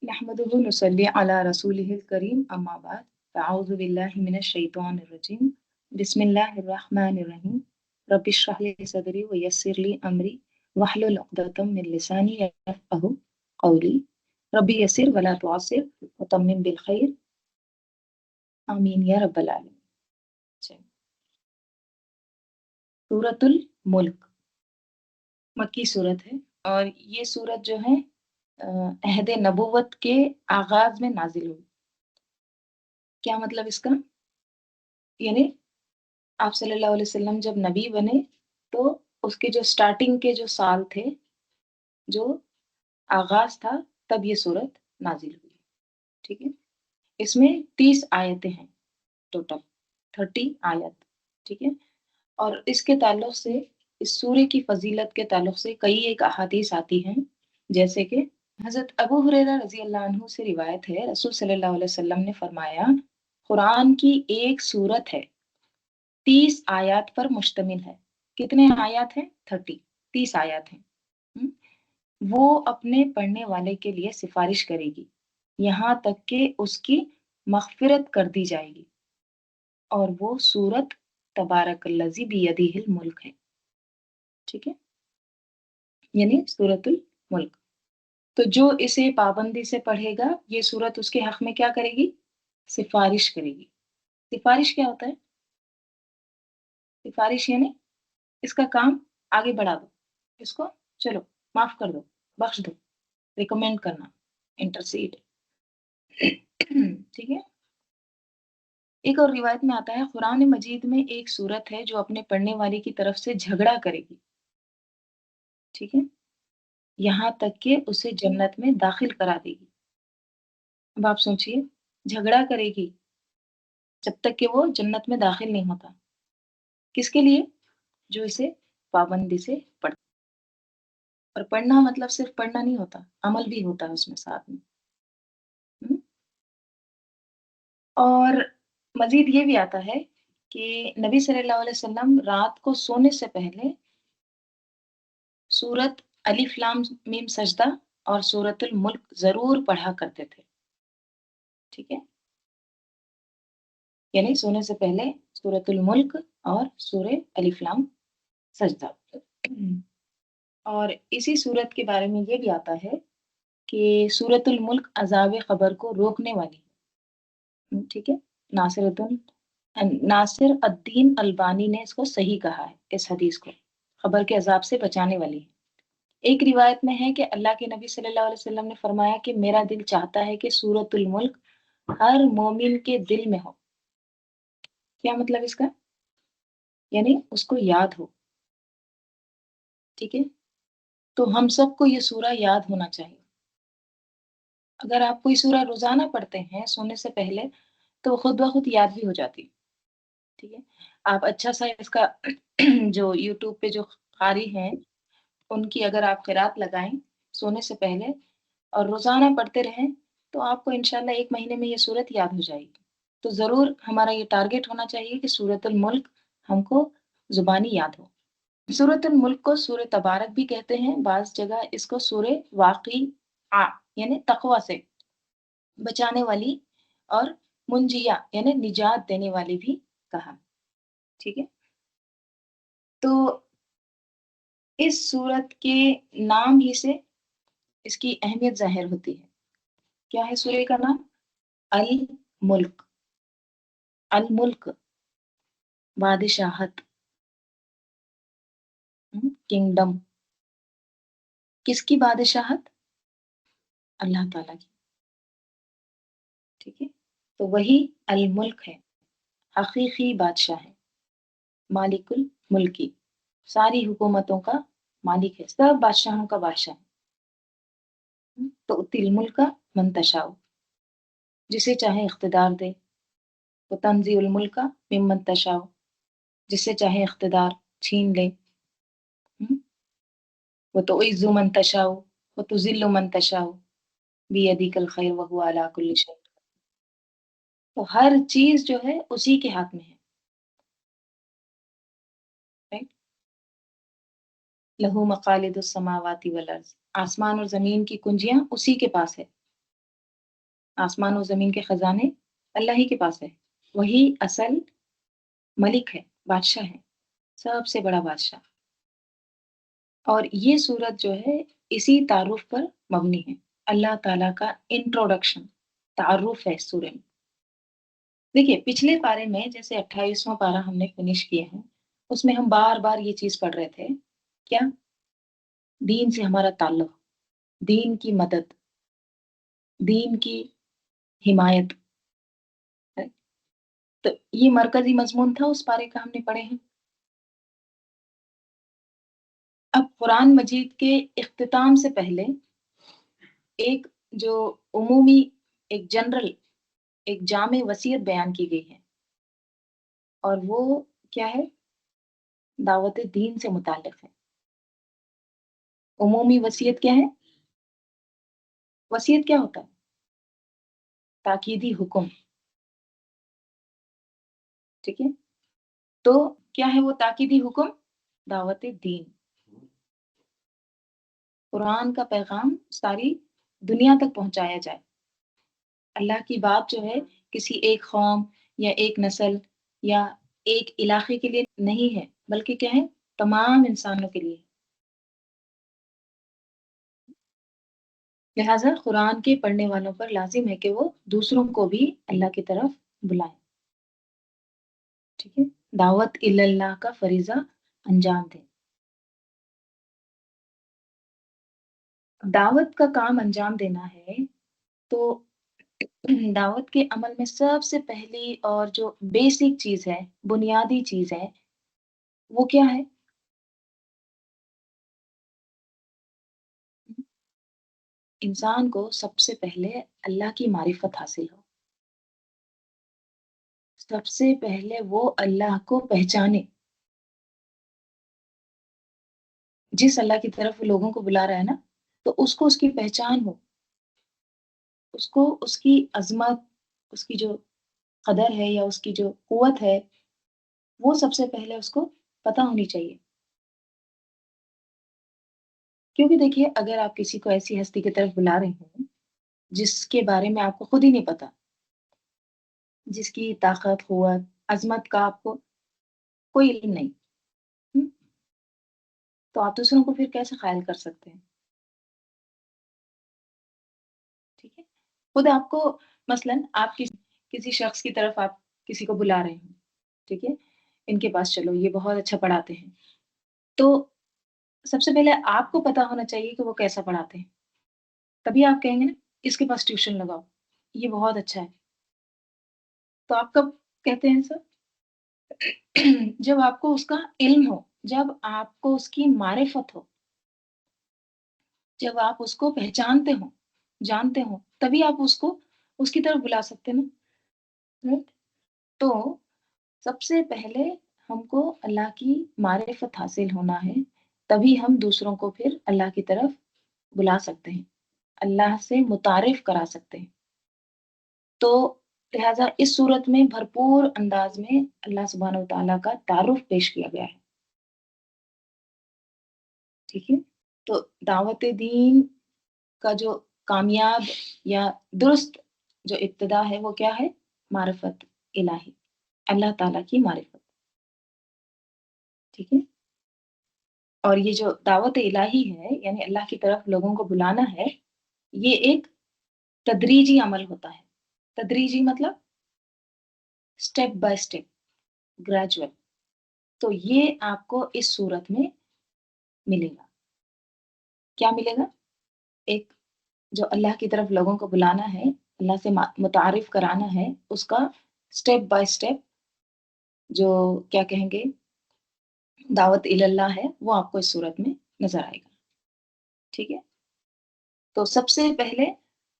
नहमदुहु नुसल्ली अला रसूलिहिल करीम अम्मा बाद फ़अऊज़ु बिल्लाहि मिनश शैतानिर रजीम बिस्मिल्लाहिर रहमानिर रहीम रब्बि इश्रह ली सदरी व यस्सिर ली अमरी वहलुल उक़दतम मिन लिसानी यफ़क़हू क़ौली रब्बि यस्सिर वला तुअस्सिर व तम्मिम बिल खैर आमीन या रब्बल आलमीन। सूरतुल मुल्क मक्की सूरत है और ये सूरत जो है अहद नबुव्वत के आगाज में नाजिल हुई। क्या मतलब इसका? यानी आप सल्लल्लाहु अलैहि वसल्लम जब नबी बने तो उसके जो स्टार्टिंग के जो साल थे, जो आगाज था, तब ये सूरत नाजिल हुई। ठीक है, इसमें 30 आयतें हैं टोटल, 30 आयत। ठीक है, और इसके ताल्लुक से, इस सूरे की फजीलत के ताल्लुक से कई एक अहादीस आती हैं, जैसे कि हजरत अबू हुरैरा रजी अल्लाह अन्हु से रिवायत है, रसूल सल्लल्लाहु अलैहि वसल्लम ने फरमाया, कुरान की एक सूरत है 30 आयत पर मुश्तमिल है। कितने आयत हैं? 30, 30 आयत हैं। हम्म? वो अपने पढ़ने वाले के लिए सिफारिश करेगी यहाँ तक कि उसकी मग़फ़िरत कर दी जाएगी, और वो सूरत तबारकल्लज़ी बियदिहिल मुल्क है। ठीक है, यानी सूरतुल मुल्क। तो जो इसे पाबंदी से पढ़ेगा, ये सूरत उसके हक में क्या करेगी? सिफारिश करेगी। सिफारिश क्या होता है? सिफारिश यानी इसका काम आगे बढ़ा दो, इसको चलो माफ कर दो, बख्श दो, रिकमेंड करना, इंटरसीड। ठीक है, एक और रिवायत में आता है, कुरान मजीद में एक सूरत है जो अपने पढ़ने वाले की तरफ से झगड़ा करेगी। ठीक है, यहाँ तक कि उसे जन्नत में दाखिल करा देगी। अब आप सोचिए, झगड़ा करेगी जब तक कि वो जन्नत में दाखिल नहीं होता। किसके लिए? जो इसे पाबंदी से पढ़। और पढ़ना मतलब सिर्फ पढ़ना नहीं होता, अमल भी होता है उसमें साथ में। हुँ? और मज़ीद ये भी आता है कि नबी सल्लल्लाहु अलैहि वसल्लम रात को सोने से पहले सूरत अलिफ लाम मीम सजदा और सूरतुल मुल्क ज़रूर पढ़ा करते थे। ठीक है? यानी सोने से पहले सूरतुल मुल्क और सूरह अलिफ लाम सजदा। और इसी सूरत के बारे में ये भी आता है कि सूरतुल मुल्क अज़ाब क़ब्र को रोकने वाली है। ठीक है? नासिर अद-दीन अलबानी ने इसको सही कहा है, इस हदीस को, क़ब्र के अज़ाब से बचाने वाली है। एक रिवायत में है कि अल्लाह के नबी सल्लल्लाहु अलैहि वसल्लम ने फरमाया कि मेरा दिल चाहता है कि सूरतुल मुल्क हर मोमिन के दिल में हो। क्या मतलब इसका? यानी उसको याद हो। ठीक है? तो हम सबको ये सूरा याद होना चाहिए। अगर आप कोई सूरा रोज़ाना पढ़ते हैं सोने से पहले, तो वो खुद ब खुद याद भी हो जाती है। ठीक है? आप अच्छा-सा इसका जो यूट्यूब पे जो क़ारी हैं, उनकी अगर आप क़िरात लगाएँ सोने से पहले और रोज़ाना पढ़ते रहें, तो आपको इंशाअल्लाह 1 महीने में ये सूरत याद हो जाएगी। तो ज़रूर हमारा ये टारगेट होना चाहिए कि सूरतुल मुल्क हमको ज़ुबानी याद हो। सूरतुल मुल्क को सूरह तबारक भी कहते हैं, बाज़ जगह इसको सूरह वाक़िआ यानी तक़वा से बचाने वाली और मुंजिया यानी निजात देने वाली भी कहा। ठीक है? तो इस सूरत के नाम ही से इसकी अहमियत ज़ाहिर होती है। क्या है सूरह का नाम? अल मुल्क। अल मुल्क बादशाहत, किंगडम। किसकी बादशाहत? अल्लाह ताला की। ठीक है, तो वही अल मुल्क है, हकीकी बादशाह है, मालिकुल मुल्की, सारी हुकूमतों का मालिक है, सब बादशाहों का बादशाह है। तो उतिल मुल्का मन तशाओ, जिसे चाहे इख्तिदार दे। वो तंजीउल मुल्का मिम्मन तशाओ, जिससे चाहे इख्तिदार छीन ले। वो तो इज़्ज़ु मन तशाओ, वो तो ज़िल्लु मन तशाओ, बियदिकल खैर व हुवा अला कुल्लि शै। तो हर चीज़ जो है उसी के हाथ में है। राइट? लहू मकालिदुस समावाति वल अर्ज़, आसमान और ज़मीन की कुंजियाँ उसी के पास है। आसमान और ज़मीन के खजाने अल्लाह ही के पास है। वही असल मलिक है, बादशाह है, सबसे बड़ा बादशाह। और ये सूरत जो है इसी तारुफ पर मबनी है। अल्लाह ताला का इंट्रोडक्शन, तारुफ है इस सूरह में। देखिए पिछले पारे में जैसे 28वां पारा हमने फिनिश किया है, उसमें हम बार-बार ये चीज़ पढ़ रहे थे, क्या? दीन से हमारा ताल्लुक, दीन की मदद, दीन की हिमायत, है। तो ये मरकज़ी मज़मून था उस पारे का हमने पढ़े हैं। अब कुरान मजीद के इख्तिताम से पहले एक जो उमूमी, एक जनरल, एक जामे वसीयत बयान की गई है और वो क्या है? दावत दीन से मुताल्लिक़ है। उमूमी वसीयत क्या है? वसीयत क्या होता है? ताकीदी हुक्म, ठीक है? तो क्या है वो ताकीदी हुक्म? दावत दीन। कुरान का पैगाम सारी दुनिया तक पहुँचाया जाए। अल्लाह की बात जो है किसी एक कौम या एक नस्ल या एक इलाके के लिए नहीं है, बल्कि क्या है? तमाम इंसानों के लिए। लिहाज़ा कुरान के पढ़ने वालों पर लाज़िम है कि वो दूसरों को भी अल्लाह की तरफ बुलाएँ, ठीक है? दावत इल्लल्लाह का फ़रीज़ा अंजाम दें। दावत का काम अंजाम देना है, तो दावत के अमल में सबसे पहली और जो बेसिक चीज़ है, बुनियादी चीज़ है, वो क्या है? इंसान को सबसे पहले अल्लाह की मारिफत हासिल हो। सबसे पहले वो अल्लाह को पहचाने। जिस अल्लाह की तरफ वो लोगों को बुला रहा है ना, तो उसको उसकी पहचान हो। उसको उसकी अज़मत, उसकी जो कदर है या उसकी जो क़ुव्वत है, वो सबसे पहले उसको पता होनी चाहिए। क्योंकि देखिए, अगर आप किसी को ऐसी हस्ती की तरफ बुला रहे हैं, जिसके बारे में आपको खुद ही नहीं पता, जिसकी ताकत, क़ुव्वत, अज़मत का आपको कोई इल्म नहीं, हुँ? तो आप दूसरों को फिर कैसे क़ायल कर सकते हैं, ठीक है? खुद आपको मसलन आप किसी शख़्स की तरफ आप किसी को बुला रहे हैं, ठीक है? इनके पास चलो, ये बहुत अच्छा पढ़ाते हैं। तो सबसे पहले आपको पता होना चाहिए कि वो कैसा पढ़ाते हैं। तभी आप कहेंगे ना, इसके पास ट्यूशन लगाओ, ये बहुत अच्छा है। तो आप कब कहते हैं ऐसा? जब आपको उसका इल्म हो, जब आपको उसकी मारिफत हो, जब आप उसको पहचानते हो, जानते हो, तभी आप उसको उसकी तरफ बुला सकते हैं ना, राइट? तो सबसे पहले हमको अल्लाह की मारिफत हासिल होना है, तभी हम दूसरों को फिर अल्लाह की तरफ बुला सकते हैं, अल्लाह से मुतारिफ करा सकते हैं। तो लिहाज़ा इस सूरत में भरपूर अंदाज़ में अल्लाह सुब्हानहू व तआला का तारुफ़ पेश किया गया है, ठीक है? तो दावत दीन का जो कामयाब या दुरुस्त जो इब्तिदा है वो क्या है? मारिफत इलाही, अल्लाह ताला की मारिफत, ठीक है? और ये जो दावत इलाही है यानी अल्लाह की तरफ लोगों को बुलाना है, ये एक तदरीजी अमल होता है। तदरीजी मतलब स्टेप बाय स्टेप, ग्रेजुअल। तो ये आपको इस सूरत में मिलेगा। क्या मिलेगा? एक जो अल्लाह की तरफ लोगों को बुलाना है, अल्लाह से मुतारिफ कराना है, उसका स्टेप बाय स्टेप जो क्या कहेंगे दावत इलल्लाह है, वो आपको इस सूरत में नज़र आएगा, ठीक है? तो सबसे पहले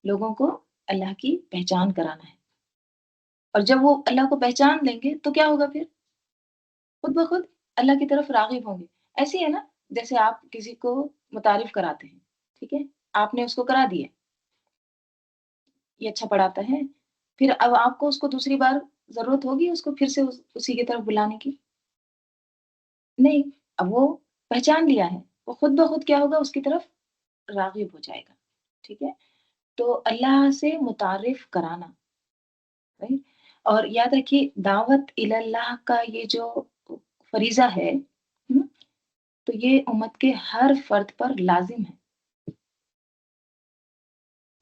लोगों को अल्लाह की पहचान कराना है और जब वो अल्लाह को पहचान लेंगे, तो क्या होगा फिर? खुद ब खुद अल्लाह की तरफ राग़िब होंगे। ऐसे ही है ना, जैसे आप किसी को मुतारिफ कराते हैं, ठीक है? आपने उसको करा दिया, ये अच्छा पढ़ाता है, फिर अब आपको उसको दूसरी बार ज़रूरत होगी उसको फिर से उसी की तरफ बुलाने की? नहीं, अब वो पहचान लिया है, वो खुद ब खुद क्या होगा उसकी तरफ राग़िब हो जाएगा, ठीक है? تو اللہ سے متعارف کرانا، right؟ اور یاد رکھیے دعوت اللہ کا یہ جو فریضہ ہے، تو یہ امت کے ہر فرد پر لازم ہے،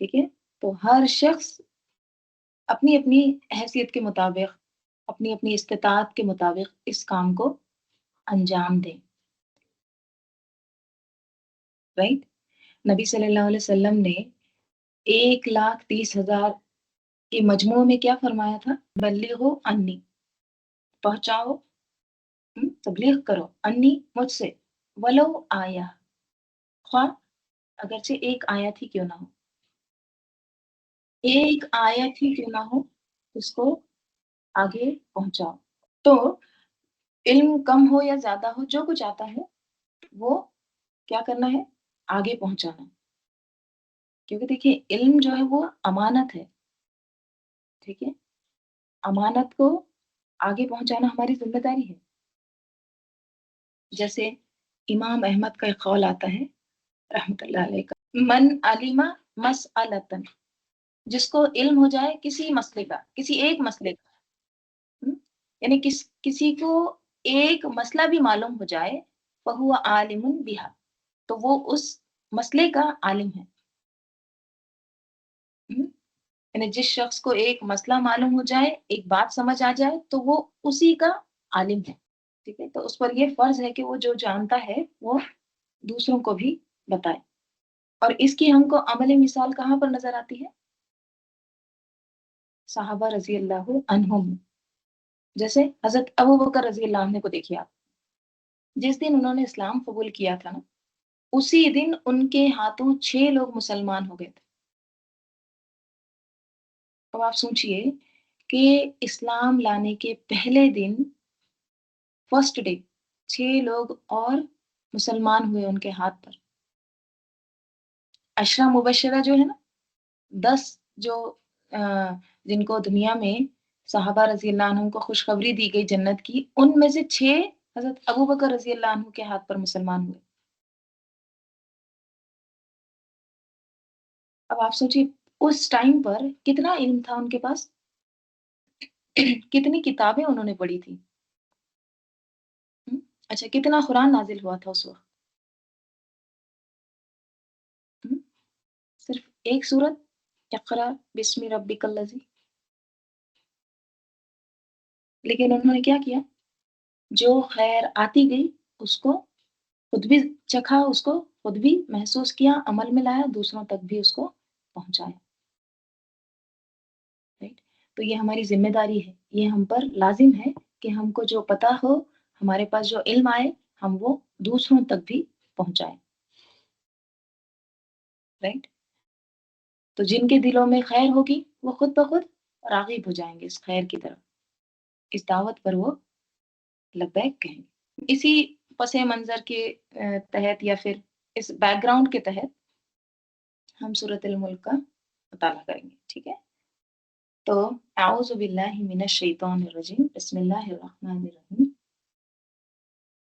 ٹھیک ہے؟ تو ہر شخص اپنی اپنی حیثیت کے مطابق، اپنی اپنی استطاعت کے مطابق اس کام کو انجام دیں، رائٹ؟ نبی صلی اللہ علیہ وسلم نے 1,30,000 کے مجموع میں کیا فرمایا تھا؟ بلغوا انی، پہنچاؤ، تبلیغ کرو، انی مجھ سے، ولو آیا، خواہ اگرچہ ایک آیت ہی کیوں نہ ہو، ایک آیت ہی کیوں نہ ہو، اس کو آگے پہنچاؤ۔ تو علم کم ہو یا زیادہ ہو، جو کچھ آتا ہے وہ کیا کرنا ہے؟ آگے پہنچانا، کیونکہ دیکھیے علم جو ہے وہ امانت ہے، ٹھیک ہے؟ امانت کو آگے پہنچانا ہماری ذمہ داری ہے۔ جیسے امام احمد کا ایک قول آتا ہے رحمۃ اللہ علیہ کا، من علم مسئلۃ، جس کو علم ہو جائے کسی مسئلے کا، کسی ایک مسئلے کا، یعنی کسی کو ایک مسئلہ بھی معلوم ہو جائے، فہو عالم بہا، تو وہ اس مسئلے کا عالم ہے، یعنی جس شخص کو ایک مسئلہ معلوم ہو جائے، ایک بات سمجھ آ جائے، تو وہ اسی کا عالم ہے، ٹھیک ہے؟ تو اس پر یہ فرض ہے کہ وہ جو جانتا ہے وہ دوسروں کو بھی بتائے، اور اس کی ہم کو عملی مثال کہاں پر نظر آتی ہے؟ صحابہ رضی اللہ عنہم، جیسے حضرت ابو بکر رضی اللہ عنہ کو دیکھیے آپ، جس دن انہوں نے اسلام قبول کیا تھا نا، اسی دن ان کے ہاتھوں 6 لوگ مسلمان ہو گئے تھے۔ اب آپ سوچئے کہ اسلام لانے کے پہلے دن، فرسٹ ڈے، 6 لوگ اور مسلمان ہوئے ان کے ہاتھ پر۔ عشرہ مبشرہ جو ہے نا، 10 جو جن کو دنیا میں صحابہ رضی اللہ عنہ کو خوشخبری دی گئی جنت کی، ان میں سے 6 حضرت ابو بکر رضی اللہ عنہ کے ہاتھ پر مسلمان ہوئے۔ اب آپ سوچیے اس ٹائم پر کتنا علم تھا ان کے پاس، کتنی کتابیں انہوں نے پڑھی تھی، اچھا کتنا قرآن نازل ہوا تھا اس وقت، ہم؟ صرف ایک سورت، اقرا بسم ربک الذی، لیکن انہوں نے کیا کیا؟ جو خیر آتی گئی اس کو خود بھی چکھا، اس کو خود بھی محسوس کیا، عمل میں لایا، دوسروں تک بھی اس کو پہنچایا، رائٹ؟ تو یہ ہماری ذمہ داری ہے، یہ ہم پر لازم ہے کہ ہم کو جو پتہ ہو، ہمارے پاس جو علم آئے، ہم وہ دوسروں تک بھی پہنچائیں، رائٹ؟ تو جن کے دلوں میں خیر ہوگی وہ خود بخود راغب ہو جائیں گے اس خیر کی طرف، اس دعوت پر وہ لبیک کہیں گے۔ اسی پس منظر کے تحت یا پھر اس بیک گراؤنڈ کے تحت ہم سورۃ الملک کا مطالعہ کریں گے، ٹھیک ہے؟ تو اعوذ باللہ من الشیطان الرجیم، بسم اللہ الرحمن الرحیم،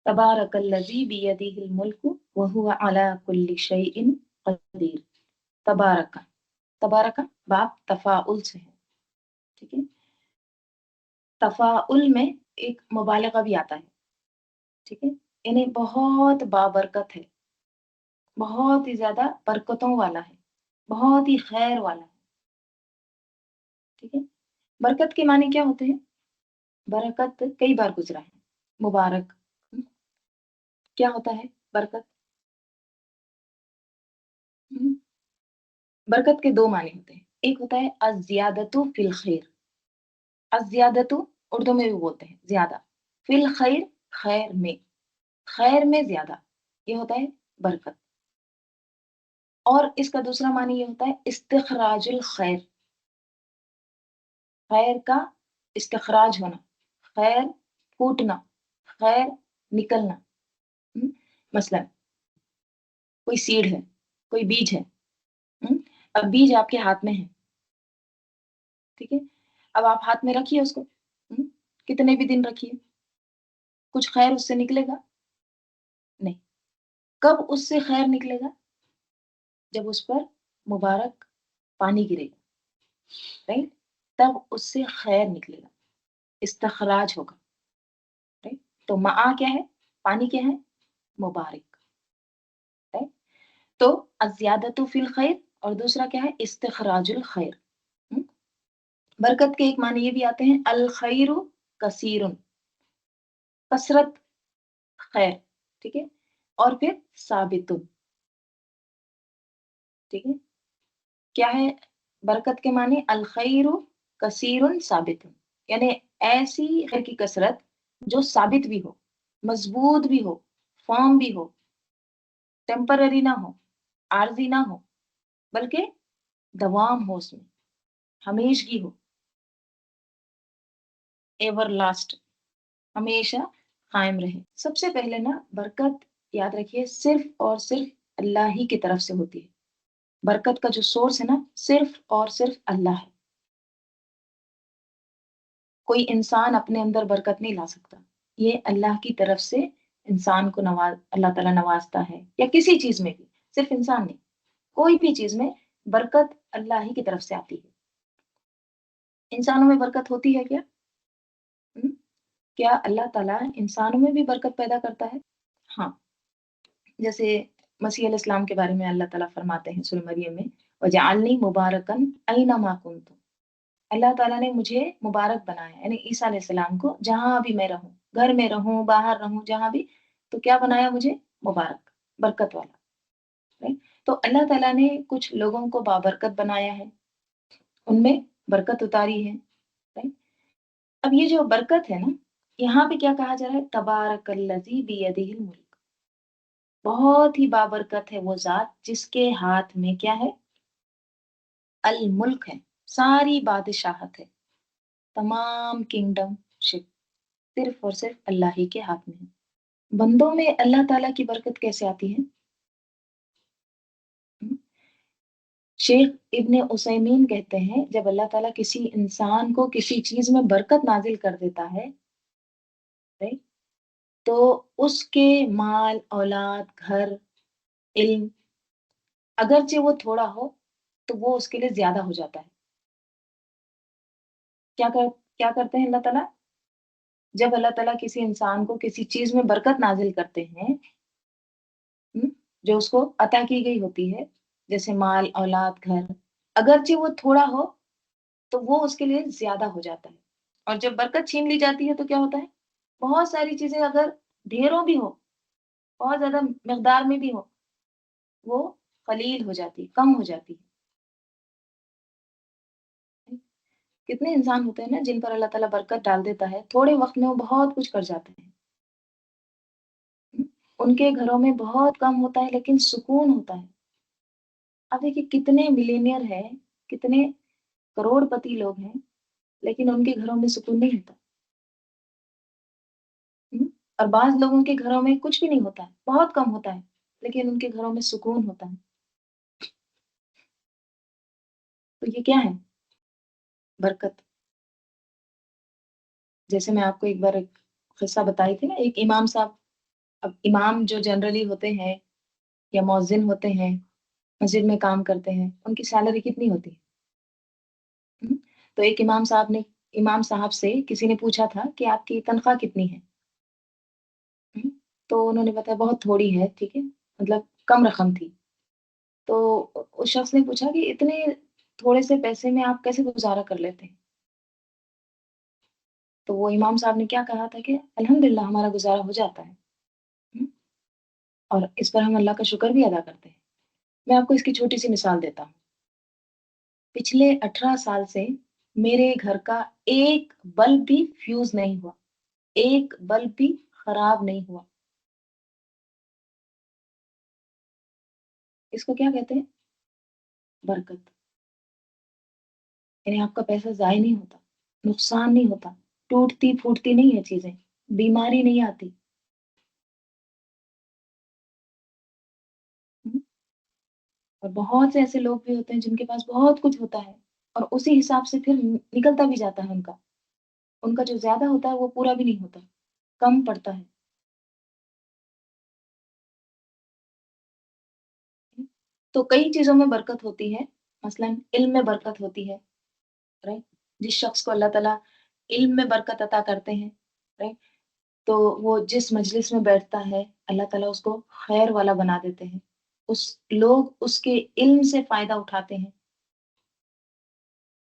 تبارک الذی بیدہ الملک وہو علی کل شیء قدیر۔ تبارک، تبارک باب تفاعل سے ہے، ٹھیک ہے؟ تفاعل میں ایک مبالغہ بھی آتا ہے، ٹھیک ہے؟ یعنی بہت بابرکت ہے، بہت ہی زیادہ برکتوں والا ہے، بہت ہی خیر والا ہے، ٹھیک ہے؟ برکت کے معنی کیا ہوتے ہیں؟ برکت کئی بار گزرا ہے، مبارک، کیا ہوتا ہے برکت؟ برکت کے 2 معنی ہوتے ہیں، ایک ہوتا ہے الزیادۃ فی الخیر، الزیادۃ اردو میں بھی بولتے ہیں زیادہ، فی الخیر خیر میں، خیر میں زیادہ، یہ ہوتا ہے برکت۔ اور اس کا دوسرا معنی یہ ہوتا ہے استخراج الخیر، خیر کا استخراج ہونا، خیر پھوٹنا، خیر نکلنا، مثلا کوئی سیڈ ہے، کوئی بیج ہے، اب بیج آپ کے ہاتھ میں ہے، ٹھیک ہے؟ اب آپ ہاتھ میں رکھیے اس کو، کتنے بھی دن رکھیے، کچھ خیر اس سے نکلے گا نہیں، کب اس سے خیر نکلے گا؟ جب اس پر مبارک پانی گرے گا، رائٹ؟ تب اس سے خیر نکلے گا، استخراج ہوگا، رائٹ؟ تو معا کیا ہے؟ پانی کیا ہے؟ مبارک، رائٹ؟ تو الزیادۃ فی الخیر اور دوسرا کیا ہے؟ استخراج الخیر۔ ہم؟ برکت کے ایک معنی یہ بھی آتے ہیں الخیر کثیر، کثرت خیر، ٹھیک ہے؟ اور پھر ثابت، ٹھیک ہے؟ کیا ہے برکت کے معنی؟ الخیر کثیر ثابت، یعنی ایسی خیر کی کثرت جو ثابت بھی ہو، مضبوط بھی ہو، فارم بھی ہو، ٹیمپرری نہ ہو، عارضی نہ ہو، بلکہ دوام ہو، اس میں ہمیشگی ہو، ایور لاسٹ، ہمیشہ قائم رہے۔ سب سے پہلے نا برکت یاد رکھیے صرف اور صرف اللہ ہی کی طرف سے ہوتی ہے۔ برکت کا جو سورس ہے نا صرف اور صرف اللہ ہے، کوئی انسان اپنے اندر برکت نہیں لا سکتا، یہ اللہ کی طرف سے انسان کو اللہ تعالیٰ نوازتا ہے، یا کسی چیز میں بھی، صرف انسان نہیں، کوئی بھی چیز میں برکت اللہ ہی کی طرف سے آتی ہے۔ انسانوں میں برکت ہوتی ہے کیا؟ ہم؟ کیا اللہ تعالیٰ انسانوں میں بھی برکت پیدا کرتا ہے؟ ہاں، جیسے مسیح علیہ السلام کے بارے میں اللہ تعالیٰ فرماتے ہیں سورہ مریم میں وَجَعَلْنِي مُبَارَكًا أَيْنَمَا كُنتُ، اللہ تعالیٰ نے مجھے مبارک بنایا، یعنی عیسیٰ علیہ السلام کو جہاں بھی میں رہوں، گھر میں رہوں، باہر رہوں، جہاں بھی، تو کیا بنایا مجھے؟ مبارک، برکت والا، right؟ تو اللہ تعالیٰ نے کچھ لوگوں کو بابرکت بنایا ہے، ان میں برکت اتاری ہے، right؟ اب یہ جو برکت ہے نا، یہاں پہ کیا کہا جا رہا ہے؟ تبارک الذی بیدہ الملک، بہت ہی بابرکت ہے وہ ذات جس کے ہاتھ میں کیا ہے؟ الملک ہے، ساری بادشاہت ہے، تمام کنگڈم شپ صرف اور صرف اللہ ہی کے ہاتھ میں ہے۔ بندوں میں اللہ تعالیٰ کی برکت کیسے آتی ہے؟ شیخ ابن عثیمین کہتے ہیں جب اللہ تعالیٰ کسی انسان کو کسی چیز میں برکت نازل کر دیتا ہے، right؟ تو اس کے مال، اولاد، گھر، علم، اگرچہ وہ تھوڑا ہو تو وہ اس کے لیے زیادہ ہو جاتا ہے۔ کیا کرتے ہیں اللہ تعالیٰ؟ جب اللہ تعالیٰ کسی انسان کو کسی چیز میں برکت نازل کرتے ہیں، جو اس کو عطا کی گئی ہوتی ہے، جیسے مال، اولاد، گھر، اگرچہ وہ تھوڑا ہو تو وہ اس کے لیے زیادہ ہو جاتا ہے۔ اور جب برکت چھین لی جاتی ہے تو کیا ہوتا ہے؟ بہت ساری چیزیں اگر ڈھیروں بھی ہو، بہت زیادہ مقدار میں بھی ہو، وہ قلیل ہو جاتی، کم ہو جاتی ہے۔ کتنے انسان ہوتے ہیں نا جن پر اللہ تعالیٰ برکت ڈال دیتا ہے، تھوڑے وقت میں وہ بہت کچھ کر جاتے ہیں۔ ان کے گھروں میں بہت کم ہوتا ہے لیکن سکون ہوتا ہے۔ اب دیکھیے کتنے ملینئر ہیں، کتنے کروڑ پتی لوگ ہیں، لیکن ان کے گھروں میں سکون نہیں ہوتا۔ اور بعض لوگوں کے گھروں میں کچھ بھی نہیں ہوتا ہے، بہت کم ہوتا ہے، لیکن ان کے گھروں میں سکون ہوتا ہے۔ تو یہ کیا ہے؟ برکت۔ جیسے میں آپ کو ایک بار ایک قصہ بتائی تھی نا، ایک امام صاحب، اب امام جو جنرلی ہوتے ہیں یا مؤذن ہوتے ہیں، مسجد میں کام کرتے ہیں، ان کی سیلری کتنی ہوتی ہے؟ تو ایک امام صاحب سے کسی نے پوچھا تھا کہ آپ کی تنخواہ کتنی ہے؟ تو انہوں نے بتایا بہت تھوڑی ہے، ٹھیک ہے، مطلب کم رقم تھی۔ تو اس شخص نے پوچھا کہ اتنے تھوڑے سے پیسے میں آپ کیسے گزارا کر لیتے ہیں؟ تو وہ امام صاحب نے کیا کہا تھا کہ الحمدللہ ہمارا گزارا ہو جاتا ہے، اور اس پر ہم اللہ کا شکر بھی ادا کرتے ہیں۔ میں آپ کو اس کی چھوٹی سی مثال دیتا ہوں۔ پچھلے 18 سال سے میرے گھر کا ایک بلب بھی فیوز نہیں ہوا، ایک بلب بھی خراب نہیں ہوا۔ اس کو کیا کہتے ہیں؟ برکت۔ یعنی آپ کا پیسہ ضائع نہیں ہوتا، نقصان نہیں ہوتا، ٹوٹتی پھوٹتی نہیں ہے چیزیں، بیماری نہیں آتی۔ اور بہت سے ایسے لوگ بھی ہوتے ہیں جن کے پاس بہت کچھ ہوتا ہے اور اسی حساب سے پھر نکلتا بھی جاتا ہے ان کا جو زیادہ ہوتا ہے وہ پورا بھی نہیں ہوتا، کم پڑتا ہے۔ تو کئی چیزوں میں برکت ہوتی ہے، मसलन इल्म में बरकत होती है, राइट? जिस शख्स को अल्लाह ताला इल्म में बरकत अता करते हैं, राइट? तो वो जिस मजलिस में बैठता है, अल्लाह ताला उसको खैर वाला बना देते हैं। उस लोग उसके इल्म से फ़ायदा उठाते हैं,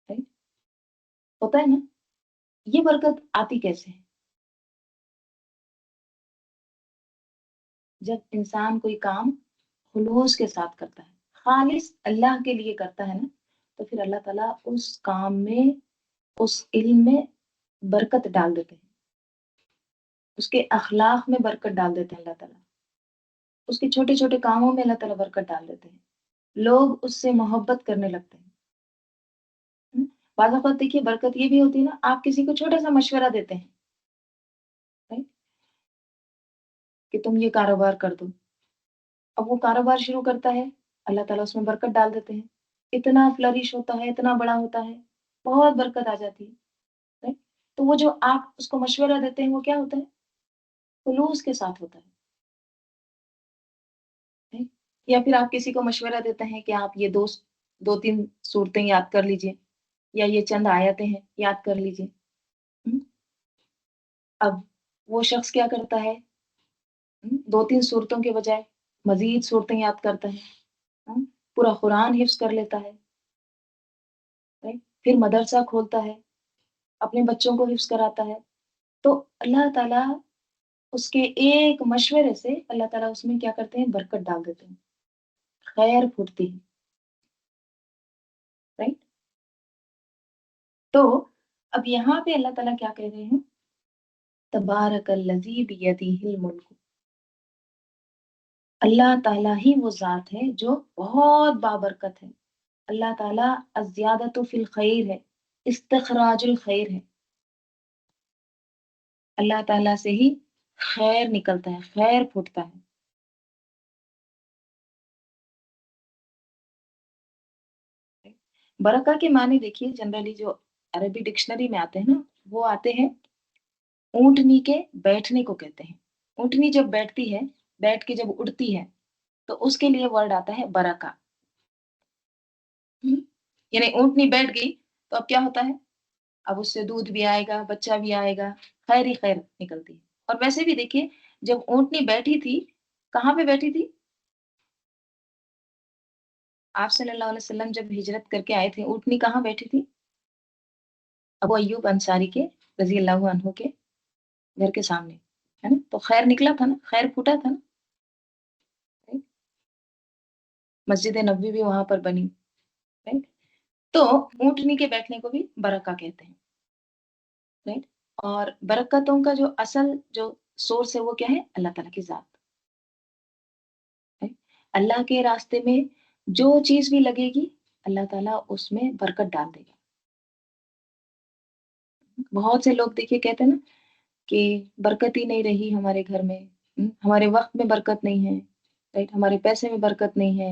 राइट? होता है ना? ये बरकत आती कैसे है? जब इंसान कोई काम खुलूस के साथ करता है, खालिस अल्लाह के लिए करता है ना, तो फिर अल्लाह ताला उस काम में, उस इल्म में बरकत डाल देते हैं। उसके अखलाक में बरकत डाल देते हैं अल्लाह ताला। उसके छोटे-छोटे कामों में अल्लाह ताला बरकत डाल देते हैं। लोग उससे मोहब्बत करने लगते हैं। हुँ? बाज़ औक़ात देखिए बरकत ये भी होती है ना, आप किसी को छोटा-सा मशवरा देते हैं, राइट? कि तुम ये कारोबार कर दो। अब वो कारोबार शुरू करता है, अल्लाह ताला उसमें बरकत डाल देते हैं। इतना फ्लरिश होता है, इतना बड़ा होता है, बहुत बरकत आ जाती है, राइट? तो वो जो आप उसको मशवरा देते हैं, वो क्या होता है? खुलूस के साथ होता है, राइट? या फिर आप किसी को मशवरा देते हैं कि आप ये 2-3 सूरतें याद कर लीजिए या ये चंद आयतें हैं, याद कर लीजिए। हुँ? अब वो शख्स क्या करता है, 2-3 सूरतों के बजाय मज़ीद सूरतें याद करता है, हाँ? पूरा कुरान हिफ्ज़ कर लेता है, राइट? फिर मदरसा खोलता है, अपने बच्चों को हिफ्ज़ कराता है। तो अल्लाह ताला उसके एक मशवरे से अल्लाह ताला उसमें क्या करते हैं, बरकत डाल देते हैं, खैर फूटती है, राइट? तो अब यहाँ पे अल्लाह ताला क्या कह रहे हैं, तबारकल्लज़ी बियदिहिल मुल्क। अल्लाह ताला ही वो ज़ात है जो बहुत बाबरकत है। अल्लाह ताला अज़्ज़ियादतु फ़िल ख़ैर है, इस्तिख़राजुल ख़ैर है। अल्लाह ताला से ही खैर निकलता है, खैर फूटता है। बरका के माने देखिए जनरली जो अरबी डिक्शनरी में आते हैं ना, वो आते हैं ऊँटनी के बैठने को कहते हैं। ऊँटनी जब बैठती है, बैठ के जब उड़ती है, तो उसके लिए वर्ड आता है बरका। हुँ? यानी ऊँटनी बैठ गई, तो अब क्या होता है? अब उससे दूध भी आएगा, बच्चा भी आएगा, खैर ही खैर निकलती है। और वैसे भी देखिए, जब ऊँटनी बैठी थी, कहाँ पे बैठी थी? आप सल्लल्लाहु अलैहि वसल्लम जब हिजरत करके आए थे, ऊँटनी कहाँ बैठी थी? अबू अय्यूब अंसारी के रज़ी अल्लाहु अन्हु के घर के सामने, है ना? तो खैर निकला था ना, खैर फूटा था ना, राइट? मस्जिद नबवी भी वहाँ पर बनी, राइट? तो ऊँटनी के बैठने को भी बरका कहते हैं, राइट? और बरकतों का जो असल जो सोर्स है वो क्या है? अल्लाह ताला की ज़ात, राइट? अल्लाह के रास्ते में जो चीज़ भी लगेगी, अल्लाह ताला उसमें बरकत डाल देगा। बहुत से लोग देखिए कहते हैं ना कि बरकत ही नहीं रही हमारे घर में, हमारे वक़्त में बरकत नहीं है, राइट? हमारे पैसे में बरकत नहीं है,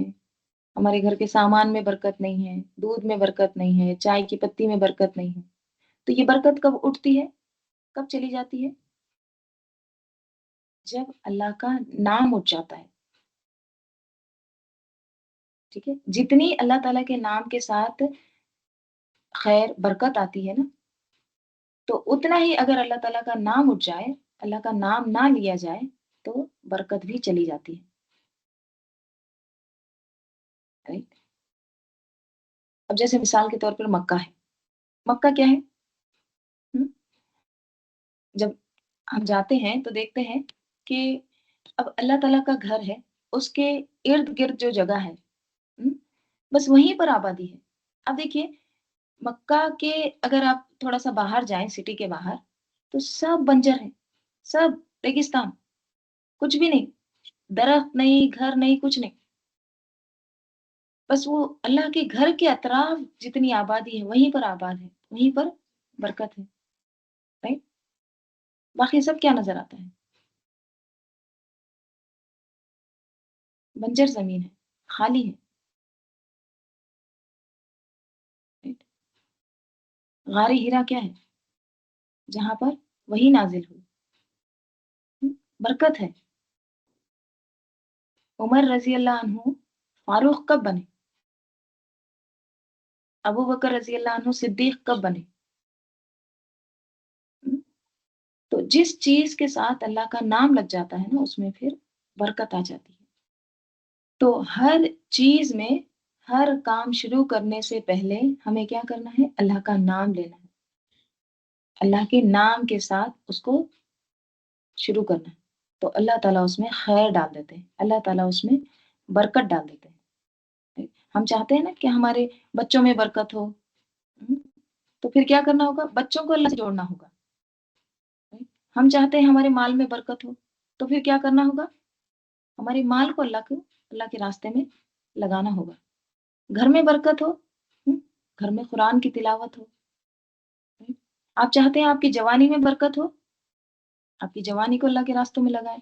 हमारे घर के सामान में बरकत नहीं है, दूध में बरकत नहीं है, चाय की पत्ती में बरकत नहीं है। तो ये बरकत कब उठती है? कब चली जाती है? जब अल्लाह का नाम उठ जाता है, ठीक है? जितनी अल्लाह ताला के नाम के साथ खैर, बरकत आती है ना, तो उतना ही अगर अल्लाह ताला का नाम उठ जाए, अल्लाह का नाम ना लिया जाए, तो बरकत भी चली जाती है, राइट? अब जैसे मिसाल के तौर पर मक्का है। मक्का क्या है? हुँ? जब हम जाते हैं तो देखते हैं कि अब अल्लाह ताला का घर है, उसके इर्द-गिर्द जो जगह है, हुँ? बस वहीं पर आबादी है। अब देखिए मक्का के अगर आप थोड़ा-सा बाहर जाएँ सिटी के बाहर, तो सब बंजर है, सब रेगिस्तान, कुछ भी नहीं, दरख्त नहीं, घर नहीं, कुछ नहीं। बस वो अल्लाह के घर के अतराफ जितनी आबादी है, वहीं पर आबाद है, वहीं पर बरकत है, राइट? बाकी सब क्या नज़र आता है? बंजर ज़मीन है, खाली है, राइट? गारे हिरा क्या है? जहाँ पर वही नाज़िल हुई, हुँ? बरकत है। उमर रज़ी अल्लाह अन्हु फारूक कब बने? अबू बकर रजी अल्लाह अन्हु सिद्दीक कब बने? हम्म, तो जिस चीज के साथ अल्लाह का नाम लग जाता है ना उसमें फिर बरकत आ जाती है। तो हर चीज में हर काम शुरू करने से पहले हमें क्या करना है? अल्लाह का नाम लेना है, अल्लाह के नाम के साथ उसको शुरू करना है। तो अल्लाह ताला उसमें खैर डाल देते हैं, अल्लाह ताला उसमें बरकत डाल देते हैं। हम चाहते हैं ना कि हमारे बच्चों में बरकत हो। हम्म, तो फिर क्या करना होगा? बच्चों को अल्लाह से जोड़ना होगा। हम चाहते हैं हमारे माल में बरकत हो, तो फिर क्या करना होगा? हमारे माल को अल्लाह के रास्ते में लगाना होगा। घर में बरकत हो, हम्म, घर में कुरान की तिलावत हो। हम्म, आप चाहते हैं आपकी जवानी में बरकत हो, आपकी जवानी को अल्लाह के रास्तों में लगाएं।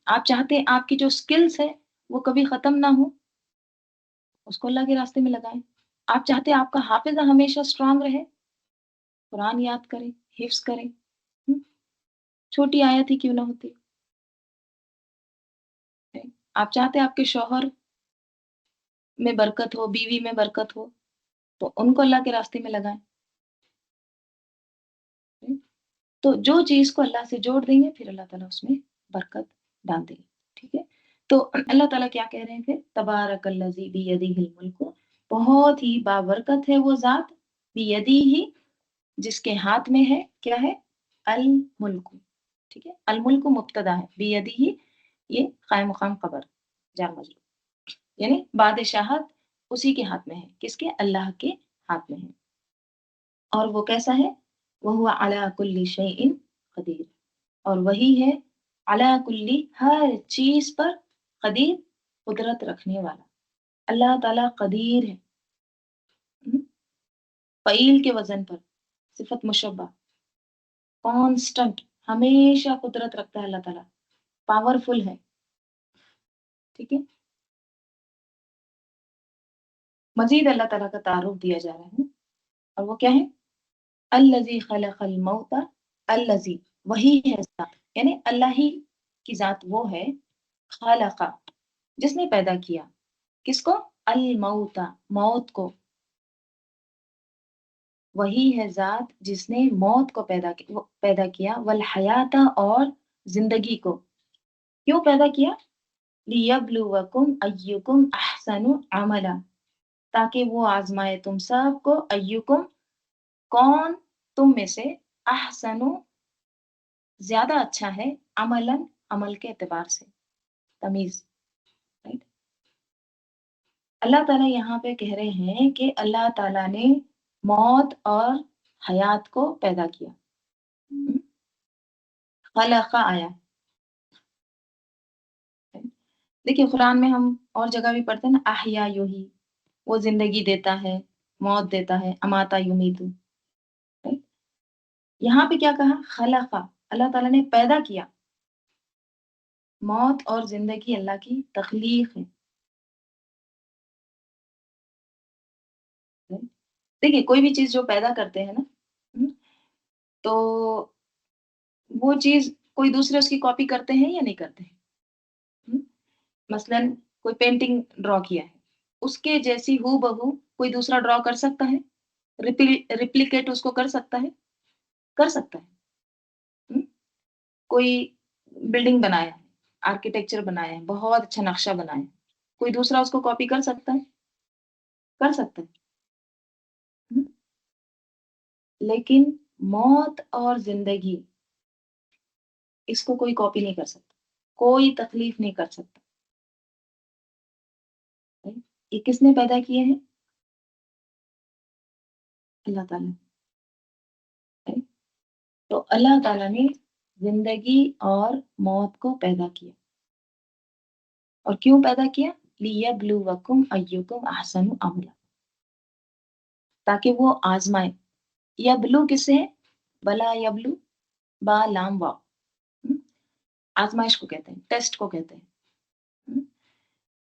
आप चाहते हैं आपकी जो स्किल्स है वो कभी खत्म ना हो, उसको अल्लाह के रास्ते में लगाएं। आप चाहते हैं आपका हाफिजा हमेशा स्ट्रांग रहे, कुरान याद करें, हिफ्स करें। हम्म, छोटी आयत ही क्यों ना होती है। आप चाहते हैं आपके शौहर में बरकत हो, बीवी में बरकत हो, तो उनको अल्लाह के रास्ते में लगाएं। हम्म, तो जो चीज को अल्लाह से जोड़ देंगे फिर अल्लाह ताला उसमें बरकत डाल देंगे। ठीक है, तो अल्लाह ताला क्या कह रहे हैं फिर? तबारकल्लज़ी बियदिहिल मुल्क, बहुत ही बाबरकत है वो जात, बियदिही, जिसके हाथ में है क्या है? अल मुल्क। ठीक है, अल मुल्क मुब्तदा है, बियदिही ये कायम मकाम खबर, जार मजरूर, यानी बादशाहत उसी के हाथ में है। किसके? अल्लाह के हाथ में है। और वो कैसा है? वह हुआ अला कुल्ली शैइन कदीर, और वही है अला कुल्ली, हर चीज पर, कदीर, कुदरत रखने वाला। अल्लाह ताला कदीर है। हम्म, फ़ईल के वजन पर, सिफत मुशब्बा, कांस्टेंट, हमेशा कुदरत रखता है अल्लाह ताला, पावरफुल है। ठीक है, मजीद अल्लाह ताला का तारुफ दिया जा रहा है, और वो क्या है? अल्लज़ी खलक़ल मौता, अल्लज़ी, वही है ज़ात, यानी अल्लाह ही की ज़ात वो है, खलक़ा, जिसने पैदा किया, किसको? अल मौता, मौत को। वही है ज़ात जिसने मौत को पैदा किया, वल हयाता, और जिंदगी को। क्यों पैदा किया? लियब्लुवकुम अय्युकुम अहसनु अमला, ताकि वो आजमाए तुम सबको, अय्युकुम, कौन तुम में से, अहसनु, ज्यादा अच्छा है, अमलन, अमल के एतबार से, तमीज। राइट, अल्लाह ताला यहाँ पे कह रहे हैं कि अल्लाह ताला ने मौत और हयात को पैदा किया। हम्म, खलक़ा आया। देखिए कुरान में हम और जगह भी पढ़ते हैं ना, अहया यूही, वो जिंदगी देता है, मौत देता है, अमाता युमीतु। राइट, यहाँ पे क्या कहा? खलक़ा, अल्लाह ताला ने पैदा किया। मौत और जिंदगी अल्लाह की तख्लीक है। देखिए कोई भी चीज जो पैदा करते हैं ना, हम्म, तो वो चीज कोई दूसरे उसकी कॉपी करते हैं या नहीं करते हैं? हम्म, मसलन कोई पेंटिंग ड्रॉ किया है, उसके जैसी हूबहू बहू कोई दूसरा ड्रॉ कर सकता है? रिप्लिकेट उसको कर सकता है? कर सकता है। हम्म, कोई बिल्डिंग बनाया है, आर्किटेक्चर बनाया है, बहुत अच्छा नक्शा बनाया है, कोई दूसरा उसको कॉपी कर सकता है? कर सकता है। हम्म, लेकिन मौत और जिंदगी, इसको कोई कॉपी नहीं कर सकता, कोई तकलीफ नहीं कर सकता। राइट? ये किसने पैदा किए हैं? अल्लाह ताला। राइट? तो अल्लाह ताला ने जिंदगी और मौत को पैदा किया, और क्यों पैदा किया? लियब्लुवकुम अय्युकुम अहसनु अमला, ताकि वो आजमाए। यबलू किसे है? बला यबलू, बा लाम वाव। हम्म, आजमाइश को कहते हैं, टेस्ट को कहते हैं। हम्म,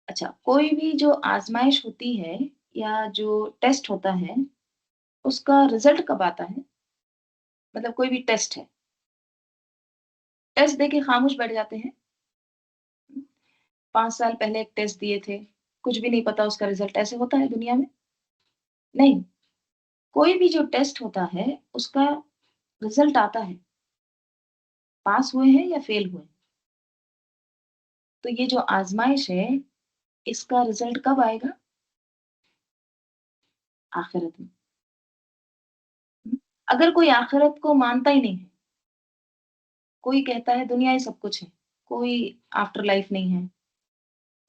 अच्छा, कोई भी जो आजमाइश होती है या जो टेस्ट होता है, उसका रिजल्ट कब आता है? मतलब कोई भी टेस्ट है, टेस्ट देके खामोश बैठ जाते हैं। 5 साल पहले एक टेस्ट दिए थे, कुछ भी नहीं पता उसका रिजल्ट, ऐसे होता है दुनिया में? نہیں، کوئی بھی جو ٹیسٹ ہوتا ہے اس کا رزلٹ آتا ہے، پاس ہوئے ہیں یا فیل ہوئے ہیں۔ تو یہ جو آزمائش ہے اس کا رزلٹ کب آئے گا؟ آخرت میں۔ اگر کوئی آخرت کو مانتا ہی نہیں ہے، کوئی کہتا ہے دنیا ہی سب کچھ ہے، کوئی آفٹر لائف نہیں ہے،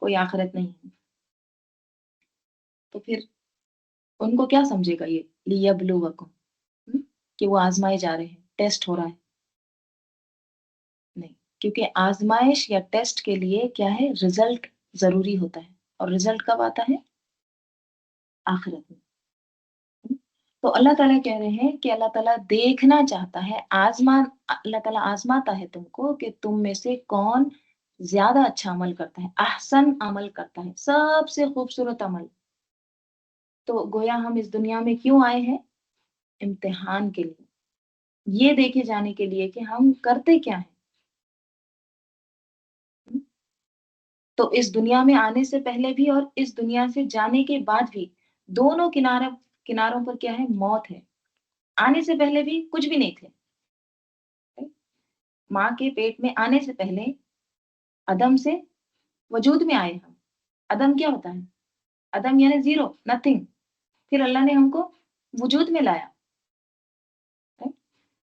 کوئی آخرت نہیں ہے، تو پھر ان کو کیا سمجھے گا یہ لیبلوکم، کہ وہ آزمائے جا رہے ہیں، ٹیسٹ ہو رہا ہے؟ نہیں، کیونکہ آزمائش یا ٹیسٹ کے لیے کیا ہے، رزلٹ ضروری ہوتا ہے، اور رزلٹ کب آتا ہے؟ آخرت میں۔ تو اللہ تعالیٰ کہہ رہے ہیں کہ اللہ تعالیٰ دیکھنا چاہتا ہے، اللہ تعالیٰ آزماتا ہے تم کو کہ تم میں سے کون زیادہ اچھا عمل کرتا ہے، احسن عمل کرتا ہے، سب سے خوبصورت عمل۔ تو گویا ہم اس دنیا میں کیوں آئے ہیں؟ امتحان کے لیے، یہ دیکھے جانے کے لیے کہ ہم کرتے کیا ہیں۔ تو اس دنیا میں آنے سے پہلے بھی اور اس دنیا سے جانے کے بعد بھی دونوں کناروں پر کیا ہے، موت ہے۔ آنے سے پہلے بھی کچھ بھی نہیں تھے، ماں کے پیٹ میں آنے سے پہلے عدم سے وجود میں آئے ہم۔ عدم کیا ہوتا ہے؟ عدم یعنی زیرو، نتھنگ۔ پھر اللہ نے ہم کو وجود میں لایا،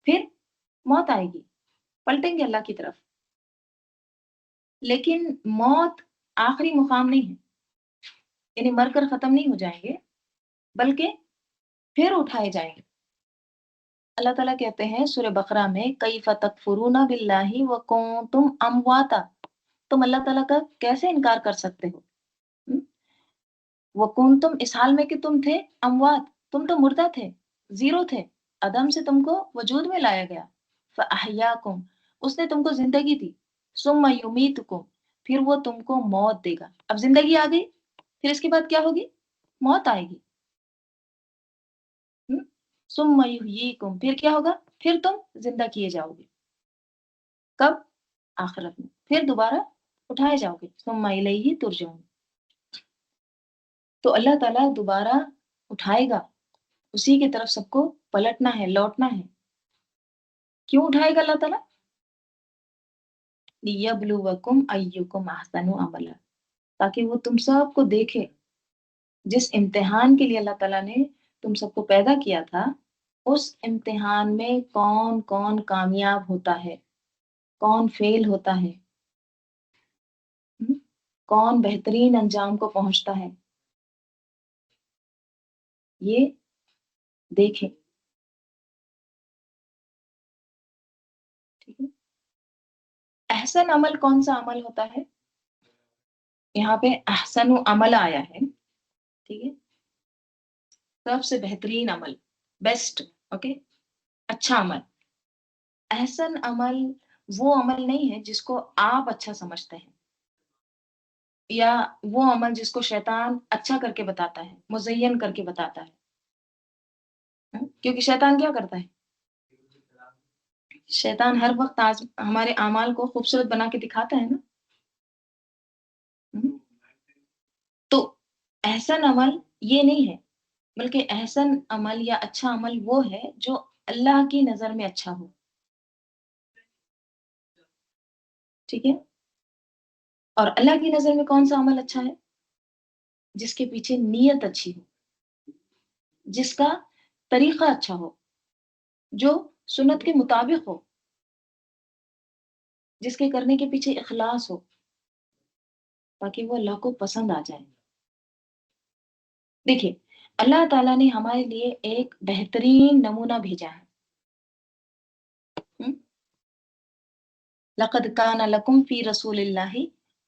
پھر موت آئے گی، پلٹیں گے اللہ کی طرف۔ لیکن موت آخری مقام نہیں ہے، یعنی مر کر ختم نہیں ہو جائیں گے، بلکہ پھر اٹھائے جائیں گے۔ اللہ تعالیٰ کہتے ہیں سورہ بقرہ میں کیف تکفرون باللہ وکنتم امواتا، تم اللہ تعالیٰ کا کیسے انکار کر سکتے ہو؟ وکنتم اس حال میں کہ تم تھے اموات، تم تو مردہ تھے، زیرو تھے، عدم سے تم کو وجود میں لایا گیا۔ فاحیاکم، اس نے تم کو زندگی دی، ثم یمیتکم، پھر وہ تم کو موت دے گا۔ اب زندگی آ گئی، پھر اس کے بعد کیا ہوگی؟ موت آئے گی۔ ثم یحییکم، پھر کیا ہوگا؟ پھر تم زندہ کیے جاؤ گے۔ کب؟ آخرت میں، پھر دوبارہ اٹھائے جاؤ گے۔ ثم الیہ ترجعون، تو اللہ تعالیٰ دوبارہ اٹھائے گا، اسی کی طرف سب کو پلٹنا ہے، لوٹنا ہے۔ کیوں اٹھائے گا اللہ تعالیٰ؟ لیبلوکم ایکم احسن عملا، تاکہ وہ تم سب کو دیکھے۔ جس امتحان کے لیے اللہ تعالیٰ نے تم سب کو پیدا کیا تھا، اس امتحان میں کون کون کامیاب ہوتا ہے، کون فیل ہوتا ہے، کون بہترین انجام کو پہنچتا ہے، یہ دیکھیں۔ ٹھیک ہے، احسن عمل کون سا عمل ہوتا ہے؟ یہاں پہ احسن عمل آیا ہے، ٹھیک ہے، سب سے بہترین عمل، بیسٹ، اوکے، اچھا عمل۔ احسن عمل وہ عمل نہیں ہے جس کو آپ اچھا سمجھتے ہیں، یا وہ عمل جس کو شیطان اچھا کر کے بتاتا ہے، مزین کر کے بتاتا ہے۔ کیونکہ شیطان کیا کرتا ہے؟ شیطان ہر وقت ہمارے اعمال کو خوبصورت بنا کے دکھاتا ہے نا۔ ہم، تو احسن عمل یہ نہیں ہے، بلکہ احسن عمل یا اچھا عمل وہ ہے جو اللہ کی نظر میں اچھا ہو۔ ٹھیک ہے، اور اللہ کی نظر میں کون سا عمل اچھا ہے؟ جس کے پیچھے نیت اچھی ہو، جس کا طریقہ اچھا ہو، جو سنت کے مطابق ہو، جس کے کرنے کے پیچھے اخلاص ہو، تاکہ وہ اللہ کو پسند آ جائے۔ دیکھیے، اللہ تعالیٰ نے ہمارے لیے ایک بہترین نمونہ بھیجا ہے۔ ہم؟ لقد کان لکم فی رسول اللہ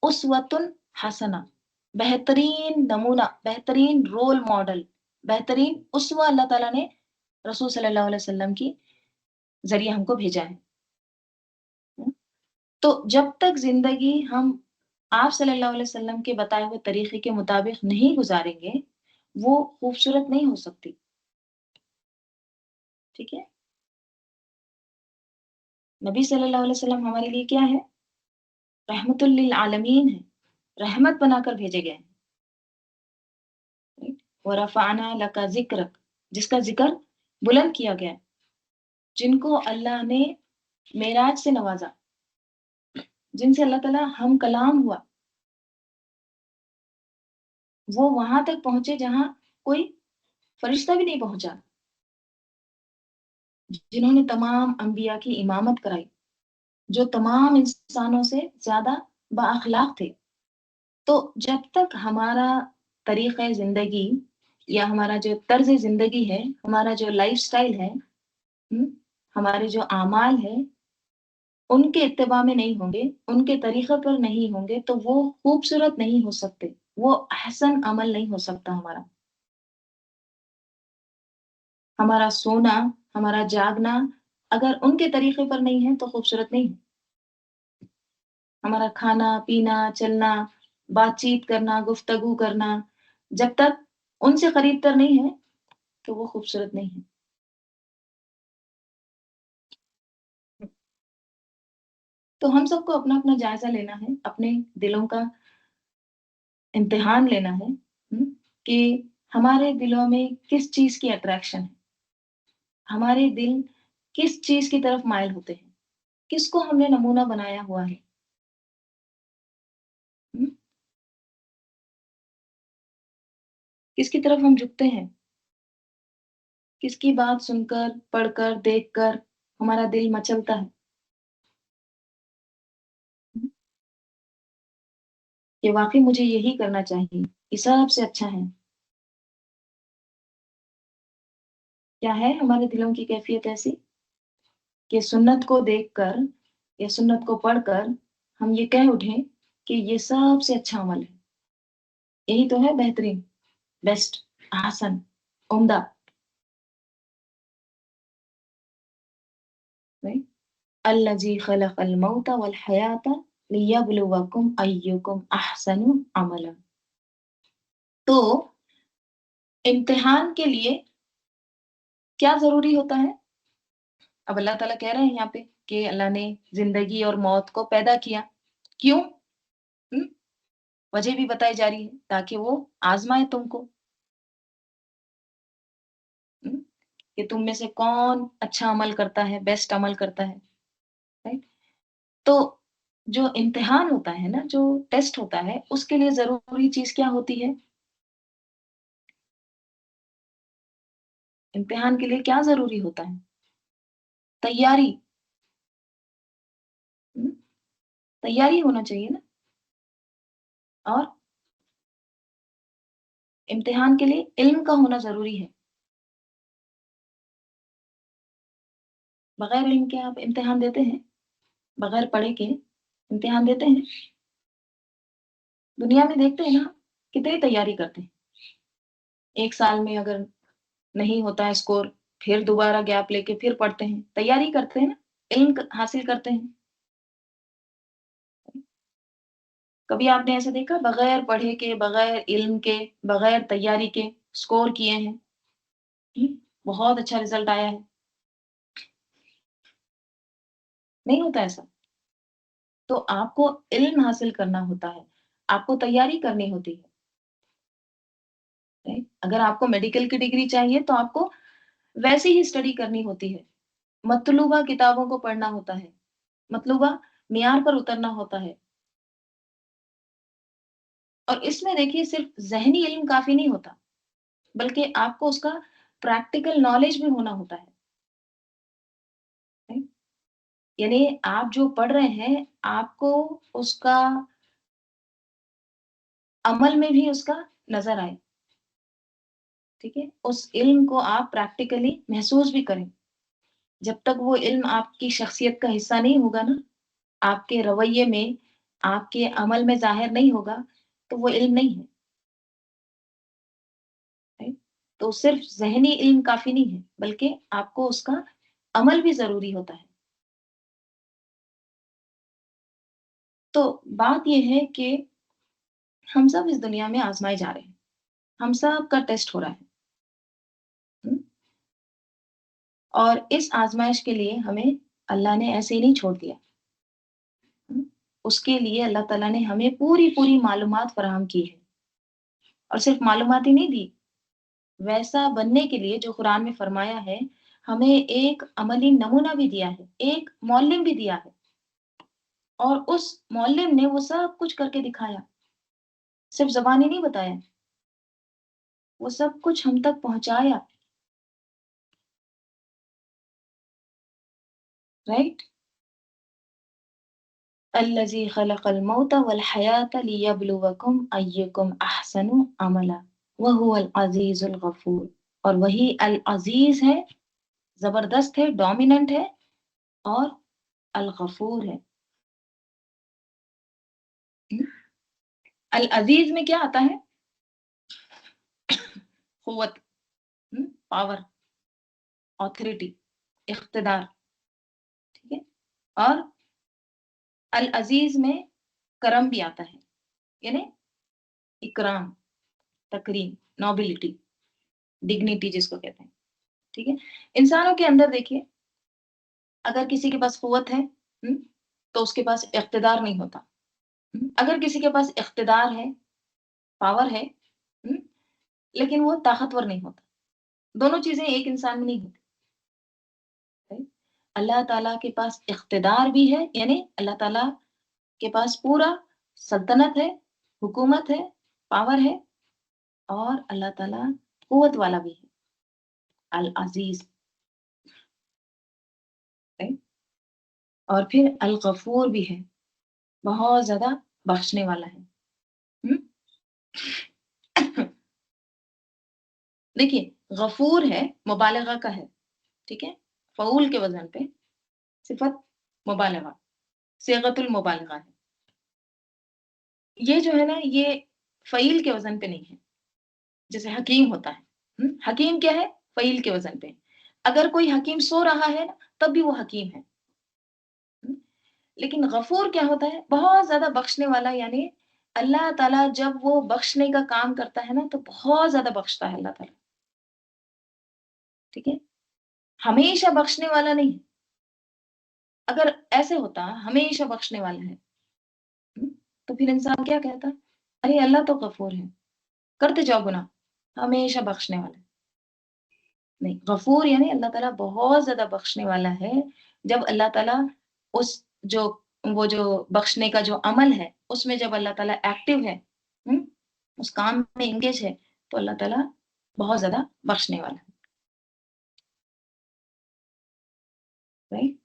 اسوۃ حسنہ، بہترین نمونہ، بہترین رول ماڈل، بہترین اسوہ اللہ تعالیٰ نے رسول صلی اللہ علیہ وسلم کی ذریعے ہم کو بھیجا ہے۔ تو جب تک زندگی ہم آپ صلی اللہ علیہ وسلم کے بتائے ہوئے طریقے کے مطابق نہیں گزاریں گے، وہ خوبصورت نہیں ہو سکتی۔ ٹھیک ہے، نبی صلی اللہ علیہ وسلم ہمارے لیے کیا ہے؟ رحمت للعالمین ہے، رحمت بنا کر بھیجے گئے ہیں۔ وَرَفَعْنَا لَكَ ذِكْرَكَ، جس کا ذکر بلند کیا گیا، جن کو اللہ نے معراج سے نوازا، جن سے اللہ تعالیٰ ہم کلام ہوا، وہ وہاں تک پہنچے جہاں کوئی فرشتہ بھی نہیں پہنچا، جنہوں نے تمام انبیاء کی امامت کرائی، جو تمام انسانوں سے زیادہ با اخلاق تھے۔ تو جب تک ہمارا طریقہ زندگی یا ہمارا جو طرز زندگی ہے، ہمارا جو لائف سٹائل ہے، ہمارے جو اعمال ہیں، ان کے اتباع میں نہیں ہوں گے، ان کے طریقے پر نہیں ہوں گے، تو وہ خوبصورت نہیں ہو سکتے، وہ احسن عمل نہیں ہو سکتا ہمارا۔ ہمارا سونا، ہمارا جاگنا اگر ان کے طریقے پر نہیں ہے تو خوبصورت نہیں ہے۔ ہمارا کھانا پینا چلنا بات چیت کرنا گفتگو کرنا جب تک ان سے قریب تر نہیں ہے تو وہ خوبصورت نہیں ہے۔ تو ہم سب کو اپنا اپنا جائزہ لینا ہے، اپنے دلوں کا امتحان لینا ہے، کہ ہمارے دلوں میں کس چیز کی اٹریکشن ہے، ہمارے دل کس چیز کی طرف مائل ہوتے ہیں، کس کو ہم نے نمونہ بنایا ہوا ہے، ہم، کس کی طرف ہم جھکتے ہیں، کس کی بات سن کر پڑھ کر دیکھ کر ہمارا دل مچلتا ہے، کہ واقعی مجھے یہی کرنا چاہیے، یہ سب سے اچھا ہے۔ کیا ہے ہمارے دلوں کی کیفیت ایسی کہ سنت کو دیکھ کر یا سنت کو پڑھ کر ہم یہ کہہ اٹھیں کہ یہ سب سے اچھا عمل ہے، یہی تو ہے بہترین، بیسٹ، احسن، عمدہ، الذی خلق الموت والحیات لیبلوکم ایکم احسن عملا۔ تو امتحان کے لیے کیا ضروری ہوتا ہے؟ اب اللہ تعالیٰ کہہ رہے ہیں یہاں پہ کہ اللہ نے زندگی اور موت کو پیدا کیا، کیوں؟ وجہ بھی بتائی جا رہی ہے تاکہ وہ آزمائے تم کو، کہ تم میں سے کون اچھا عمل کرتا ہے، بیسٹ عمل کرتا ہے، رائٹ؟ تو جو امتحان ہوتا ہے نا، جو ٹیسٹ ہوتا ہے، اس کے لیے ضروری چیز کیا ہوتی ہے؟ امتحان کے لیے کیا ضروری ہوتا ہے؟ تیاری، ہم، تیاری ہونا چاہیے نا۔ اور امتحان کے لیے علم کا ہونا ضروری ہے، بغیر علم کے آپ امتحان دیتے ہیں؟ بغیر پڑھے کے امتحان دیتے ہیں؟ دنیا میں دیکھتے ہیں نا، کتنی تیاری کرتے ہیں، ایک سال میں اگر نہیں ہوتا ہے اسکور، پھر دوبارہ گیپ لے کے پھر پڑھتے ہیں، تیاری کرتے ہیں نا، علم حاصل کرتے ہیں۔ کبھی آپ نے ایسے دیکھا بغیر پڑھے کے، بغیر علم کے، بغیر تیاری کے اسکور کیے ہیں، بہت اچھا رزلٹ آیا ہے؟ نہیں ہوتا ایسا۔ تو آپ کو علم حاصل کرنا ہوتا ہے، آپ کو تیاری کرنی ہوتی ہے۔ اگر آپ کو میڈیکل کی ڈگری چاہیے تو آپ کو ویسی ہی اسٹڈی کرنی ہوتی ہے، مطلوبہ کتابوں کو پڑھنا ہوتا ہے، مطلوبہ معیار پر اترنا ہوتا ہے۔ اور اس میں دیکھیے صرف ذہنی علم کافی نہیں ہوتا، بلکہ آپ کو اس کا پریکٹیکل نالج بھی ہونا ہوتا ہے۔ یعنی آپ جو پڑھ رہے ہیں، آپ کو اس کا عمل میں بھی اس کا نظر آئے، ٹھیک ہے؟ اس علم کو آپ پریکٹیکلی محسوس بھی کریں۔ جب تک وہ علم آپ کی شخصیت کا حصہ نہیں ہوگا نا، آپ کے رویے میں، آپ کے عمل میں ظاہر نہیں ہوگا، تو وہ علم نہیں ہے، right؟ تو صرف ذہنی علم کافی نہیں ہے، بلکہ آپ کو اس کا عمل بھی ضروری ہوتا ہے۔ تو بات یہ ہے کہ ہم سب اس دنیا میں آزمائے جا رہے ہیں، ہم سب کا ٹیسٹ ہو رہا ہے، ہم؟ اور اس آزمائش کے لیے ہمیں اللہ نے ایسے ہی نہیں چھوڑ دیا، ہم؟ اس کے لیے اللہ تعالیٰ نے ہمیں پوری پوری معلومات فراہم کی ہے، اور صرف معلومات ہی نہیں دی، वैसा बनने के लिए जो कुरान में फरमाया है, हमें एक अमली नमूना भी दिया है, एक मौलिम भी दिया है, और उस मौलिम ने वो सब कुछ करके दिखाया, सिर्फ ज़बानी नहीं बताया, वो सब कुछ हम तक पहुँचाया, राइट? अल्लज़ी खलक़ल मौत वल हयात लियब्लुवकुम अय्युकुम अहसनु अमला व हुवल अज़ीज़ुल गफ़ूर। और वही अल अज़ीज़ है, ज़बरदस्त है, डोमिनेंट है, और अल गफ़ूर है। अल अज़ीज़ में क्या आता है? क़ुव्वत, पावर, ऑथोरिटी, इक़्तिदार, ठीक है? और अल अज़ीज़ में करम भी आता है, यानी इकराम, तकरीम, नोबिलिटी, डिग्निटी जिसको कहते हैं, ठीक है? इंसानों के अंदर देखिए, अगर किसी के पास क़ुव्वत है, तो उसके पास इक़्तिदार नहीं होता। अगर किसी के पास इक़्तिदार है, पावर है, हुँ, लेकिन वो ताकतवर नहीं होता। दोनों चीज़ें एक इंसान में नहीं होती, राइट? अल्लाह ताला के पास इक़्तिदार भी है, यानी अल्लाह ताला के पास पूरा सल्तनत है, हुकूमत है, पावर है, और अल्लाह ताला क़ुव्वत वाला भी है, अल अज़ीज़, राइट? और फिर अल गफ़ूर भी है, बहुत ज़्यादा बख्शने वाला है। हुँ? देखिए, गफ़ूर है, मुबालगा का है, ठीक है? फ़ऊल के वज़न पे सिफ़त मुबालगा, सिग़तुल मुबालगा है। ये जो है ना, ये फ़ईल के वज़न पे नहीं है, जैसे हकीम होता है। हकीम क्या है? फ़ईल के वज़न पे। अगर कोई हकीम सो रहा है ना, तब भी वो हकीम है। हुँ? लेकिन गफ़ूर क्या होता है? बहुत ज़्यादा बख्शने वाला, यानी अल्लाह ताला जब वो बख्शने का काम करता है ना, तो बहुत ज़्यादा बख्शता है अल्लाह ताला, ठीक है? हमेशा बख्शने वाला नहीं। अगर ऐसे होता, हमेशा बख्शने वाला है, हुँ? तो फिर इंसान क्या कहता? अरे अल्लाह तो गफ़ूर है, करते जाओ गुनाह, हमेशा बख्शने वाला है। नहीं, गफ़ूर यानी अल्लाह ताला बहुत ज़्यादा बख्शने वाला है। जब अल्लाह ताला उस जो वो जो बख्शने का जो अमल है, उसमें जब अल्लाह ताला एक्टिव है, हुँ? उस काम में एंगेज है, तो अल्लाह ताला बहुत ज़्यादा बख्शने वाला है, राइट?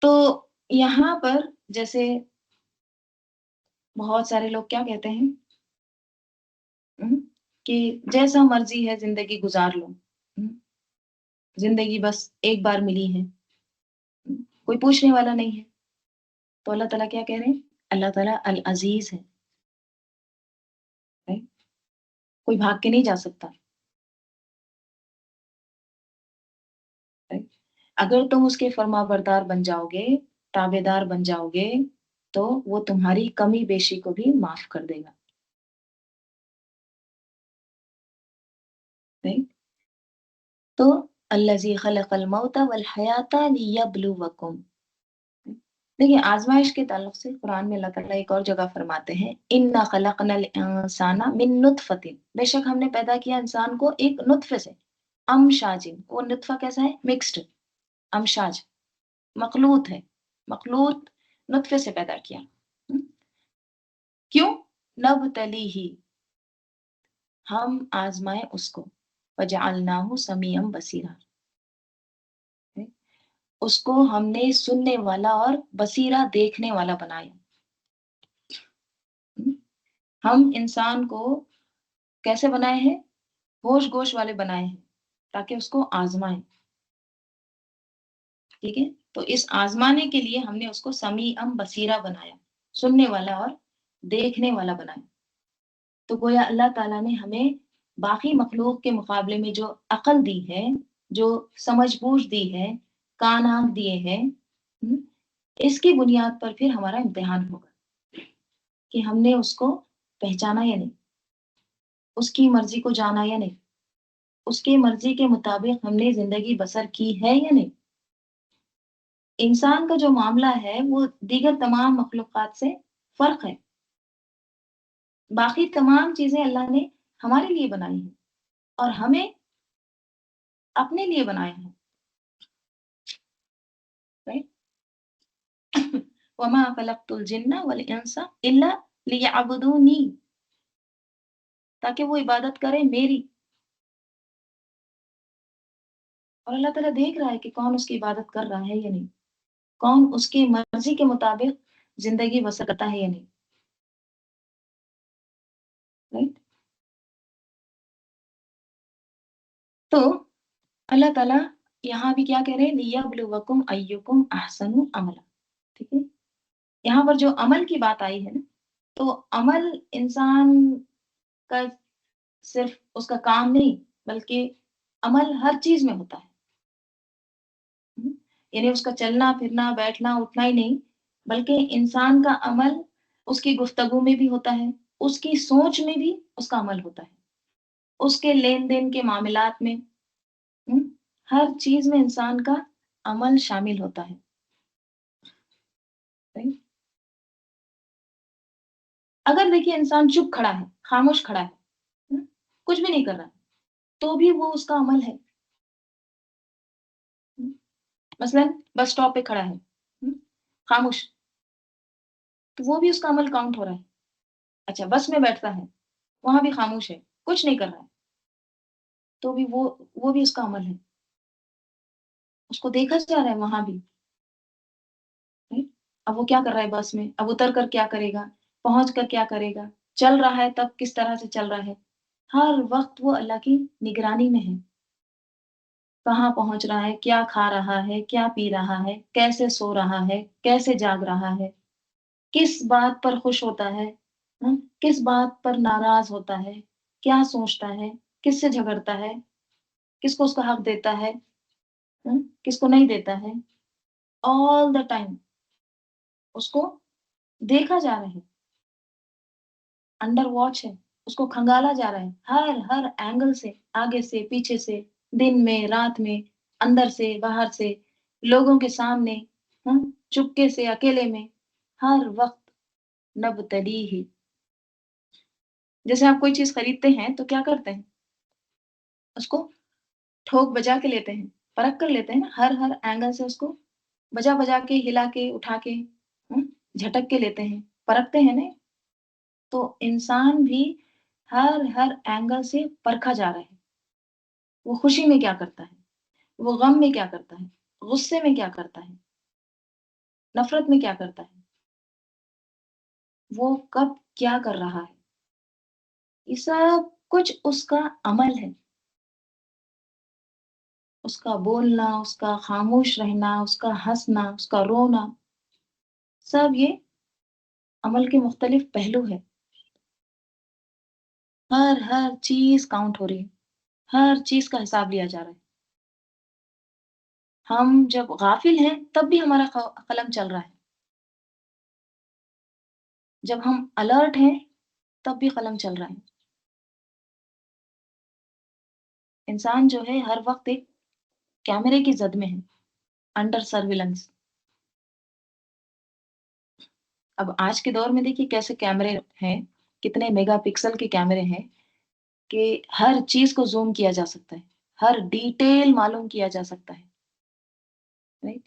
तो यहाँ पर जैसे बहुत सारे लोग क्या कहते हैं, हुँ? कि जैसा मर्ज़ी है ज़िंदगी गुज़ार लो, हुँ? ज़िंदगी बस एक बार मिली है, कोई पूछने वाला नहीं है। तो अल्लाह ताला क्या कह रहे हैं? अल्लाह ताला अल अज़ीज़ है, राइट? कोई भाग के नहीं जा सकता, राइट? अगर तुम उसके फर्माबरदार बन जाओगे, ताबेदार बन जाओगे, तो वो तुम्हारी कमी-बेशी को भी माफ़ कर देगा, राइट? तो अल्लज़ी खलक़ल मौता वल हयाता लियब्लुवकुम। देखिए, आज़माइश के ताल्लुक से कुरान में अल्लाह ताला एक और जगह फरमाते हैं, इन्ना खलक़नल इंसाना मिन नुत्फ़तिन, बेशक हमने पैदा किया इंसान को एक नुत्फ़े से, अमशाजिन, वो नुत्फ़ा कैसा है? मिक्स्ड, अमशाज, मखलूत है, मखलूत नुत्फ़े से पैदा किया। हुँ? क्यों? नब्तलीही, हम आज़माएँ उसको, वजअलनाहु समीअन बसीरा, है? उसको हमने सुनने वाला और बसीरा, देखने वाला बनाया। हुँ? हम इंसान को कैसे बनाए हैं? होश-गोश वाले बनाए हैं, ताकि उसको आज़माएँ, ठीक है? तो इस आज़माने के लिए हमने उसको समीअन बसीरा बनाया, सुनने वाला और देखने वाला बनाया। तो गोया अल्लाह ताला ने हमें बाकी मखलूक के मुकाबले में जो अक़ल दी है, जो समझ-बूझ दी है, कान-आँख दिए हैं, हुँ? इसकी बुनियाद पर फिर हमारा इम्तिहान होगा कि हमने उसको पहचाना या नहीं, उसकी मर्ज़ी को जाना या नहीं, उसकी मर्ज़ी के मुताबिक हमने ज़िंदगी बसर की है या नहीं। इंसान का जो मामला है, वो दीगर तमाम मखलूक़ात से फ़र्क है, باقی تمام چیزیں اللہ نے ہمارے لیے بنائی ہیں اور ہمیں اپنے لیے بنایا ہے. رائٹ. وما خلقت الجن والانس الا لیعبدونی، تاکہ وہ عبادت کرے میری. اور اللہ تعالیٰ دیکھ رہا ہے کہ کون اس کی عبادت کر رہا ہے یا نہیں، کون اس کی مرضی کے مطابق زندگی بسر کرتا ہے یا نہیں. رائٹ. تو اللہ تعالیٰ یہاں بھی کیا کہہ رہے ہیں، لیبلوکم ایکم احسن عملا. ٹھیک ہے. یہاں پر جو عمل کی بات آئی ہے نا، تو عمل انسان کا صرف اس کا کام نہیں، بلکہ عمل ہر چیز میں ہوتا ہے. یعنی اس کا چلنا پھرنا بیٹھنا اٹھنا ہی نہیں، بلکہ انسان کا عمل اس کی گفتگو میں بھی ہوتا ہے، اس کی سوچ میں بھی اس کا عمل ہوتا ہے، اس کے لین دین کے معاملات میں، ہر چیز میں انسان کا عمل شامل ہوتا ہے. Right؟ اگر دیکھیے انسان چپ کھڑا ہے، خاموش کھڑا ہے، کچھ بھی نہیں کر رہا، تو بھی وہ اس کا عمل ہے. مثلا بس اسٹاپ پہ کھڑا ہے، خاموش، تو وہ بھی اس کا عمل کاؤنٹ ہو رہا ہے. اچھا بس میں بیٹھتا ہے، وہاں بھی خاموش ہے، کچھ نہیں کر رہا ہے، تو بھی وہ بھی اس کا عمل ہے. اس کو دیکھا جا رہا ہے وہاں بھی. right؟ اب وہ کیا کر رہا ہے بس میں، اب اتر کر کیا کرے گا، پہنچ کر کیا کرے گا، چل رہا ہے تب کس طرح سے چل رہا ہے. ہر وقت وہ اللہ کی نگرانی میں ہے. کہاں پہنچ رہا ہے، کیا کھا رہا ہے، کیا پی رہا ہے، کیسے سو رہا ہے، کیسے جاگ رہا ہے، کس بات پر خوش ہوتا ہے، کس بات پر ناراض ہوتا ہے، کیا سوچتا ہے، کس سے جھگڑتا ہے، کس کو اس کا حق دیتا ہے، کس کو نہیں دیتا ہے. آل دا ٹائم اس کو دیکھا جا رہا ہے، انڈر واچ ہے، اس کو کھنگالا جا رہا ہے ہر اینگل سے، آگے سے پیچھے سے، دن میں رات میں، اندر سے باہر سے، لوگوں کے سامنے، چپکے سے اکیلے میں، ہر وقت. نبتلی ہی، جیسے آپ کوئی چیز خریدتے ہیں تو کیا کرتے ہیں، اس کو ٹھوک بجا کے لیتے ہیں، پرکھ کر لیتے ہیں نا، ہر اینگل سے اس کو بجا بجا کے، ہلا کے، اٹھا کے، جھٹک کے لیتے ہیں، پرکھتے ہیں نا. تو انسان بھی ہر اینگل سے پرکھا جا رہا ہے. وہ خوشی میں کیا کرتا ہے، وہ غم میں کیا کرتا ہے، غصے میں کیا کرتا ہے، نفرت میں کیا کرتا ہے، وہ کب کیا کر رہا ہے. یہ سب کچھ اس کا عمل ہے. اس کا بولنا، اس کا خاموش رہنا، اس کا ہنسنا، اس کا رونا، سب یہ عمل کے مختلف پہلو ہے. ہر چیز کاؤنٹ ہو رہی ہے، ہر چیز کا حساب لیا جا رہا ہے. ہم جب غافل ہیں تب بھی ہمارا قلم چل رہا ہے، جب ہم الرٹ ہیں تب بھی قلم چل رہا ہے. انسان جو ہے ہر وقت ایک کیمرے کی زد میں ہے، انڈر سرویلنس. اب آج کے دور میں دیکھیے کیسے کیمرے ہیں، کتنے میگا پکسل کے کیمرے ہیں کہ ہر چیز کو زوم کیا جا سکتا ہے، ہر ڈیٹیل معلوم کیا جا سکتا ہے. رائٹ.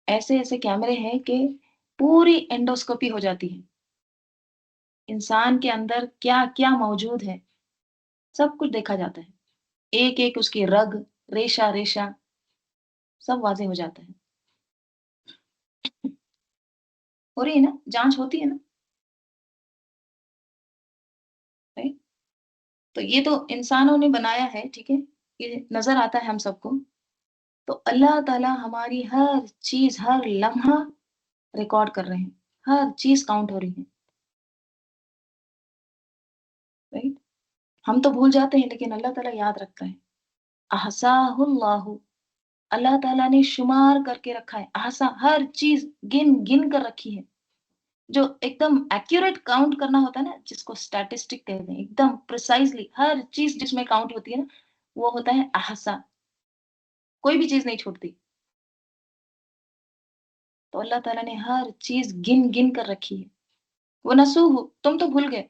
ایسے ایسے کیمرے ہیں کہ پوری انڈوسکوپی ہو جاتی ہے، انسان کے اندر کیا کیا موجود ہے سب کچھ دیکھا جاتا ہے، ایک ایک اس کی رگ، ریشہ ریشہ سب واضح ہو جاتا ہے. ہو رہی ہے نا، جانچ ہوتی ہے نا. right؟ تو یہ تو انسانوں نے بنایا ہے، ٹھیک ہے، یہ نظر آتا ہے ہم سب کو. تو اللہ تعالیٰ ہماری ہر چیز، ہر لمحہ ریکارڈ کر رہے ہیں، ہر چیز کاؤنٹ ہو رہی ہے. right؟ ہم تو بھول جاتے ہیں لیکن اللہ تعالیٰ یاد رکھتا ہے. احصاہ اللہ، اللہ تعالیٰ نے شمار کر کے رکھا ہے، احسا ہر چیز گن گن کر رکھی ہے. جو ایک دم ایکوریٹ کاؤنٹ کرنا ہوتا ہے نا، جس کو اسٹیٹسٹک کہتے ہیں، ایک دم پریسائزلی ہر چیز جس میں کاؤنٹ ہوتی ہے نا، وہ ہوتا ہے احسا. کوئی بھی چیز نہیں چھوٹتی. تو اللہ تعالیٰ نے ہر چیز گن گن کر رکھی ہے. वो नसूह, तुम तो भूल गए,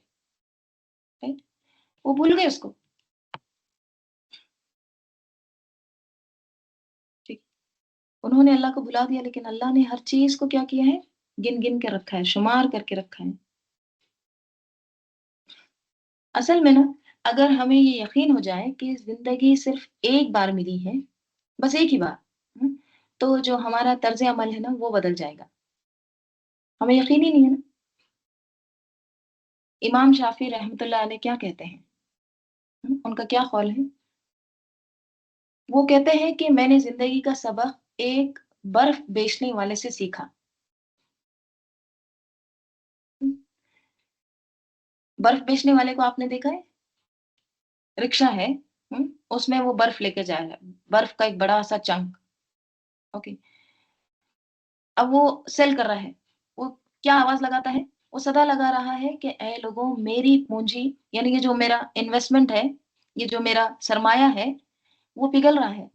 राइट? वो भूल गए उसको, ठीक। उन्होंने अल्लाह को भुला दिया, लेकिन अल्लाह ने हर चीज को क्या किया है, गिन गिन के रखा है, शुमार करके रखा है। असल में ना, अगर हमें ये यकीन हो जाए कि जिंदगी सिर्फ एक बार मिली है, बस एक ही बार, हम्म, तो जो हमारा तर्ज अमल है ना वो बदल जाएगा। हमें यकीन ही नहीं है ना। इमाम शाफी रहमतुल्लाह अलैह क्या कहते हैं, उनका क्या कौल है? वो कहते हैं कि मैंने जिंदगी का सबक एक बर्फ बेचने वाले से सीखा। हम्म, बर्फ बेचने वाले को आपने देखा है? रिक्शा है, उसमें वो बर्फ लेके जा रहा है, बर्फ का एक बड़ा सा चंक, ओके। अब वो सेल कर रहा है, वो क्या आवाज लगाता है? वो सदा लगा रहा है कि ऐ लोगों, मेरी पूंजी, यानी ये जो मेरा इन्वेस्टमेंट है, ये जो मेरा सरमाया है, वो पिघल रहा है,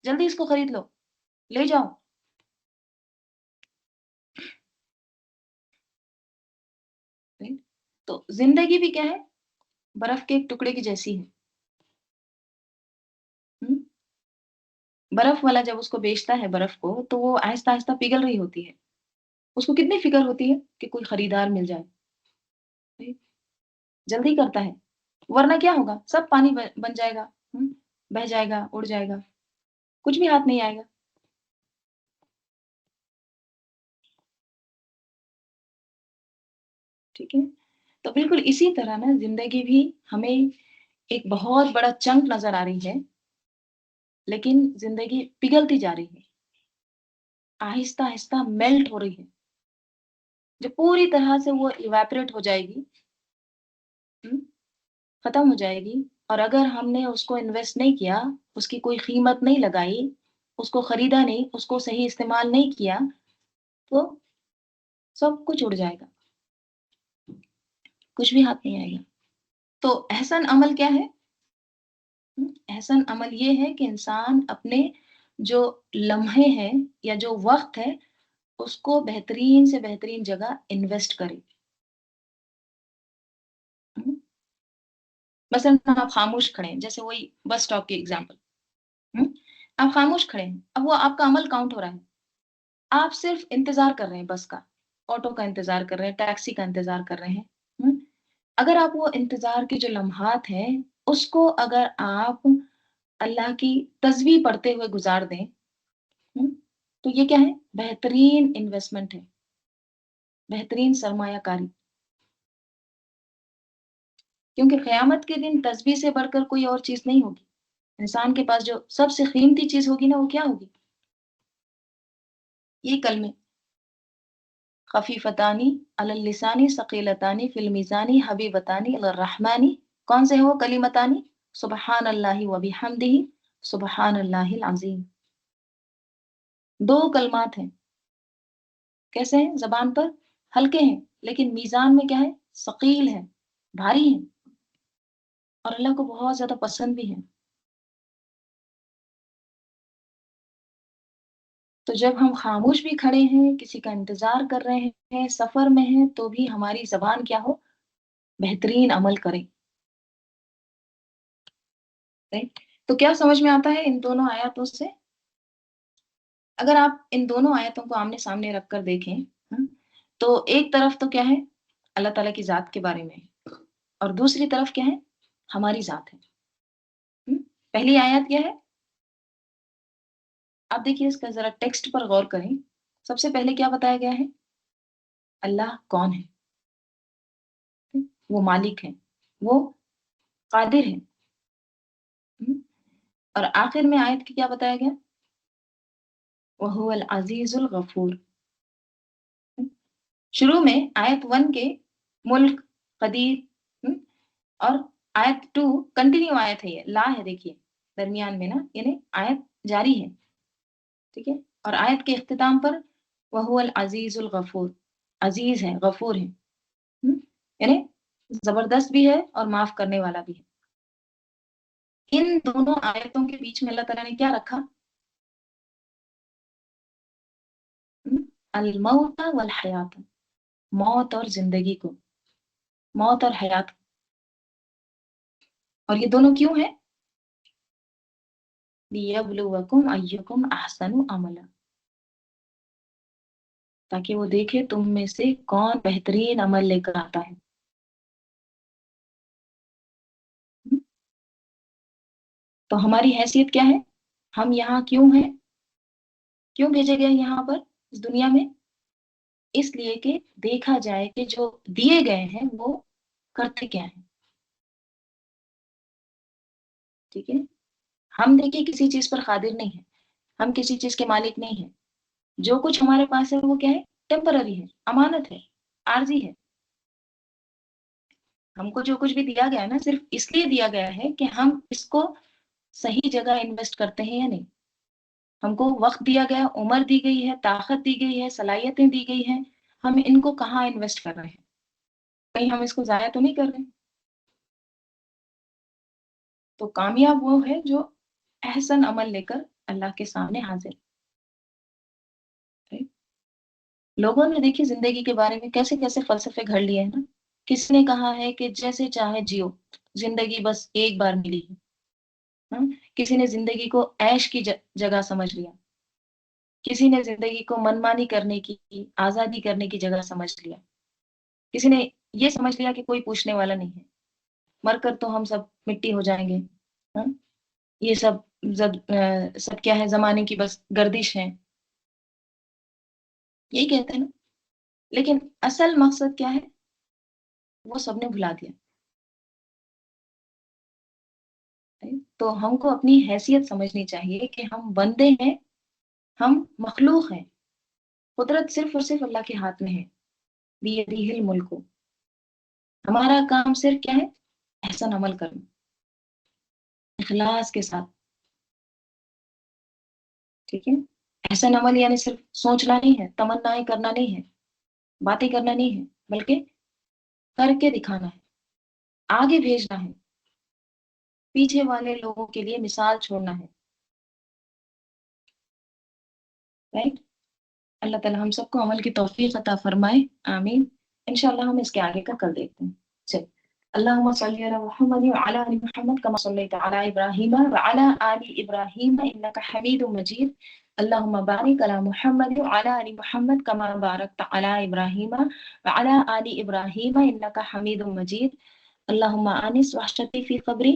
जल्दी इसको खरीद लो, ले जाओ। राइट? तो जिंदगी भी क्या है, बर्फ के एक टुकड़े की जैसी है। हम्म? बर्फ वाला जब उसको बेचता है बर्फ को, तो वो आहिस्ता आहिस्ता पिघल रही होती है। उसको कितनी फिक्र होती है कि कोई खरीदार मिल जाए, राइट? जल्दी करता है, वरना क्या होगा, सब पानी बन जाएगा, बह जाएगा, उड़ जाएगा, कुछ भी हाथ नहीं आएगा। ठीक है। तो बिल्कुल इसी तरह ना जिंदगी भी हमें एक बहुत बड़ा चंक नजर आ रही है, लेकिन जिंदगी पिघलती जा रही है, आहिस्ता आहिस्ता मेल्ट हो रही है, जो पूरी तरह से वो इवेपोरेट हो जाएगी, हम्म, खत्म हो जाएगी। और अगर हमने उसको इन्वेस्ट नहीं किया, उसकी कोई कीमत नहीं लगाई, उसको खरीदा नहीं, उसको सही इस्तेमाल नहीं किया, तो सब कुछ उड़ जाएगा, कुछ भी हाथ नहीं आएगा। तो एहसन अमल क्या है? एहसन अमल ये है कि इंसान अपने जो लम्हे हैं या जो वक्त है, उसको बेहतरीन से बेहतरीन जगह इन्वेस्ट करे। हम्म, मसलन आप खामोश खड़े हैं, जैसे वही बस स्टॉप की एग्जांपल। आप खामोश खड़े हैं, अब वो आपका अमल काउंट हो रहा है, आप सिर्फ इंतजार कर रहे हैं बस का, ऑटो का इंतजार कर रहे हैं, टैक्सी का इंतजार कर रहे हैं। हम्म, अगर आप वो इंतजार के जो लम्हात हैं, उसको अगर आप अल्लाह की तस्बीह पढ़ते हुए गुजार दें, हम्म, तो ये क्या है, बेहतरीन इन्वेस्टमेंट है, बेहतरीन सरमायाकारी। क्योंकि क़यामत के दिन तस्बीह से बढ़कर कोई और चीज़ नहीं होगी। इंसान के पास जो सबसे कीमती चीज़ होगी ना, वो क्या होगी? ये कलमे, खफीफतानी अलल लिसानी सकीलतानी फिल मीज़ानी हबीबतानी इलर रहमानी। कौन से हैं वो कलिमतानी? सुबहानल्लाहि व बिहम्दिही सुबहानल्लाहिल अज़ीम। दो कलमात हैं, कैसे हैं? ज़बान पर हल्के हैं, लेकिन मीज़ान में क्या है? सकील है, भारी है, और अल्लाह को बहुत ज़्यादा पसंद भी है। तो जब हम खामोश भी खड़े हैं, किसी का इंतज़ार कर रहे हैं, सफ़र में हैं, तो भी हमारी ज़बान क्या हो? बेहतरीन अमल करे, राइट? तो क्या समझ में आता है इन दोनों आयतों से? अगर आप इन दोनों आयतों को आमने-सामने रख कर देखें, तो एक तरफ तो क्या है? अल्लाह ताला की ज़ात के बारे में, और दूसरी तरफ क्या है? हमारी ज़ात है। हुँ? पहली आयत क्या है? आप देखिए इसका ज़रा टेक्स्ट पर गौर करें। सबसे पहले क्या बताया गया है? अल्लाह कौन है? वो मालिक है, वो कादिर है। हुँ? और आखिर में आयत के क्या बताया गया? वहुवल अज़ीज़ुल गफ़ूर। शुरू में आयत 1 के मुल्क, कदीर, हुँ? और आयत 2 कंटिन्यू आयत है, ये ला है, देखिए दरमियान में ना, यानी आयत जारी है, ठीक है? और आयत के इख्तिताम पर वहुवल अज़ीज़ुल गफ़ूर, अज़ीज़ है, गफ़ूर है, यानी ज़बरदस्त भी है और माफ़ करने वाला भी है। इन दोनों आयतों के बीच में अल्लाह ताला ने क्या रखा? हुँ? अल मौत वल हयात, मौत और जिंदगी को, मौत और हयात को। और ये दोनों क्यों है? लियब्लुवकुम अय्युकुम अहसनु अमला, ताकि वो देखे तुम में से कौन बेहतरीन अमल लेकर आता है। तो हमारी हैसियत क्या है? हम यहाँ क्यों हैं? क्यों भेजे गए यहाँ पर इस दुनिया में? इसलिए कि देखा जाए कि जो दिए गए हैं वो करते क्या है। ठीक है, हम देखिए किसी चीज पर कादिर नहीं है, हम किसी चीज के मालिक नहीं है। जो कुछ हमारे पास है वो क्या है? टेम्पररी है, अमानत है, आर्जी है। हमको जो कुछ भी दिया गया है ना, सिर्फ इसलिए दिया गया है कि हम इसको सही जगह इन्वेस्ट करते हैं या नहीं। हमको वक्त दिया गया, उम्र दी गई है, ताकत दी गई है, सलाहियतें दी गई हैं, हम इनको कहाँ इन्वेस्ट कर रहे हैं? कहीं हम इसको जाया तो नहीं कर रहे हैं? तो कामयाब वो है जो अहसन अमल लेकर अल्लाह के सामने हाजिर है। लोगों ने देखिए जिंदगी के बारे में कैसे कैसे फलसफे घड़ लिए हैं ना। किसने कहा है कि जैसे चाहे जियो, जिंदगी बस एक बार मिली है। हाँ? किसी ने जिंदगी को ऐश की जगह समझ लिया, किसी ने जिंदगी को मनमानी करने की, आजादी करने की जगह समझ लिया, किसी ने ये समझ लिया कि कोई पूछने वाला नहीं है, मरकर तो हम सब मिट्टी हो जाएंगे। हाँ? ये सब क्या है, जमाने की बस गर्दिश है, यही कहते हैं ना। लेकिन असल मकसद क्या है, वो सबने भुला दिया है। तो हमको अपनी हैसियत समझनी चाहिए कि हम बंदे हैं, हम मखलूक हैं। कुदरत सिर्फ और सिर्फ अल्लाह के हाथ में है, बियदिहिल मुल्क। हमारा काम सिर्फ क्या है? एहसन अमल करना, इखलास के साथ। ठीक है, एहसन अमल यानी सिर्फ सोचना नहीं है, तमन्नाएं करना नहीं है, बातें करना नहीं है, बल्कि करके दिखाना है, आगे भेजना है, पीछे वाले लोगों के लिए मिसाल छोड़ना है। राइट। अल्लाह ताला हम सबको अमल की तौफीक अता फरमाए, आमीन। इंशाल्लाह हम इसके आगे का कल देखते हैं। चलिए, अल्लाहुम्मा सल्ली अला मुहम्मद व अला आलि मुहम्मद कमा सल्लैता अला इब्राहीम व अला आलि इब्राहीम इन्नका हमीदुम मजीद। अल्लाहुम्मा बारिक अला मुहम्मद व अला आलि मुहम्मद कमा बारकता अला इब्राहीम व अला आलि इब्राहीम इन्नका हमीदुम मजीद। अल्लाहुम्मा आनिस वहशती फी क़ब्री,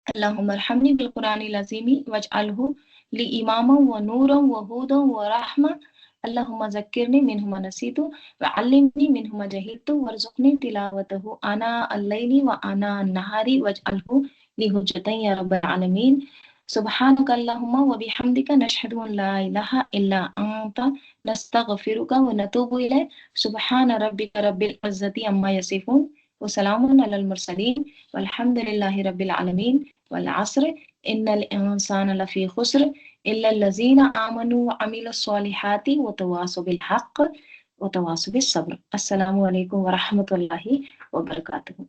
अल्लाहुम्मा अरहमनी बिल कुरानिल अज़ीमी वजअलहु ली इमामा व नूरन व हुदन व रहमा। अल्लाहुम्मा ज़क्किरनी मिन्हु मा नसीतु व अल्लिमनी मिन्हु मा जहिलतु वरज़ुक़नी तिलावतहु आना अल-लैली व आना अन-नहारी वजअलहु ली हुज्जतन या रब्बल आलमीन। सुब्हानक अल्लाहुम्मा व बिहम्दिका नशहदु अन ला इलाहा इल्ला अंता नस्तगफिरुका व नतूबु इलैक। सुब्हान रब्बिका रब्बिल इज़्ज़ति अम्मा यसिफून व सलामुन अलल मुरसलीन वल्हम्दुलिल्लाहि रब्बिल आलमीन। वल अस्र इन्नल इंसाना लफी खुस्र इल्लल लज़ीना आमनु व अमिलुस स्वालिहाति व तवासौ बिल हक़्क़ व तवासौ बिस सब्र। अस्सलामु अलैकुम व रहमतुल्लाहि व बरकातुहू।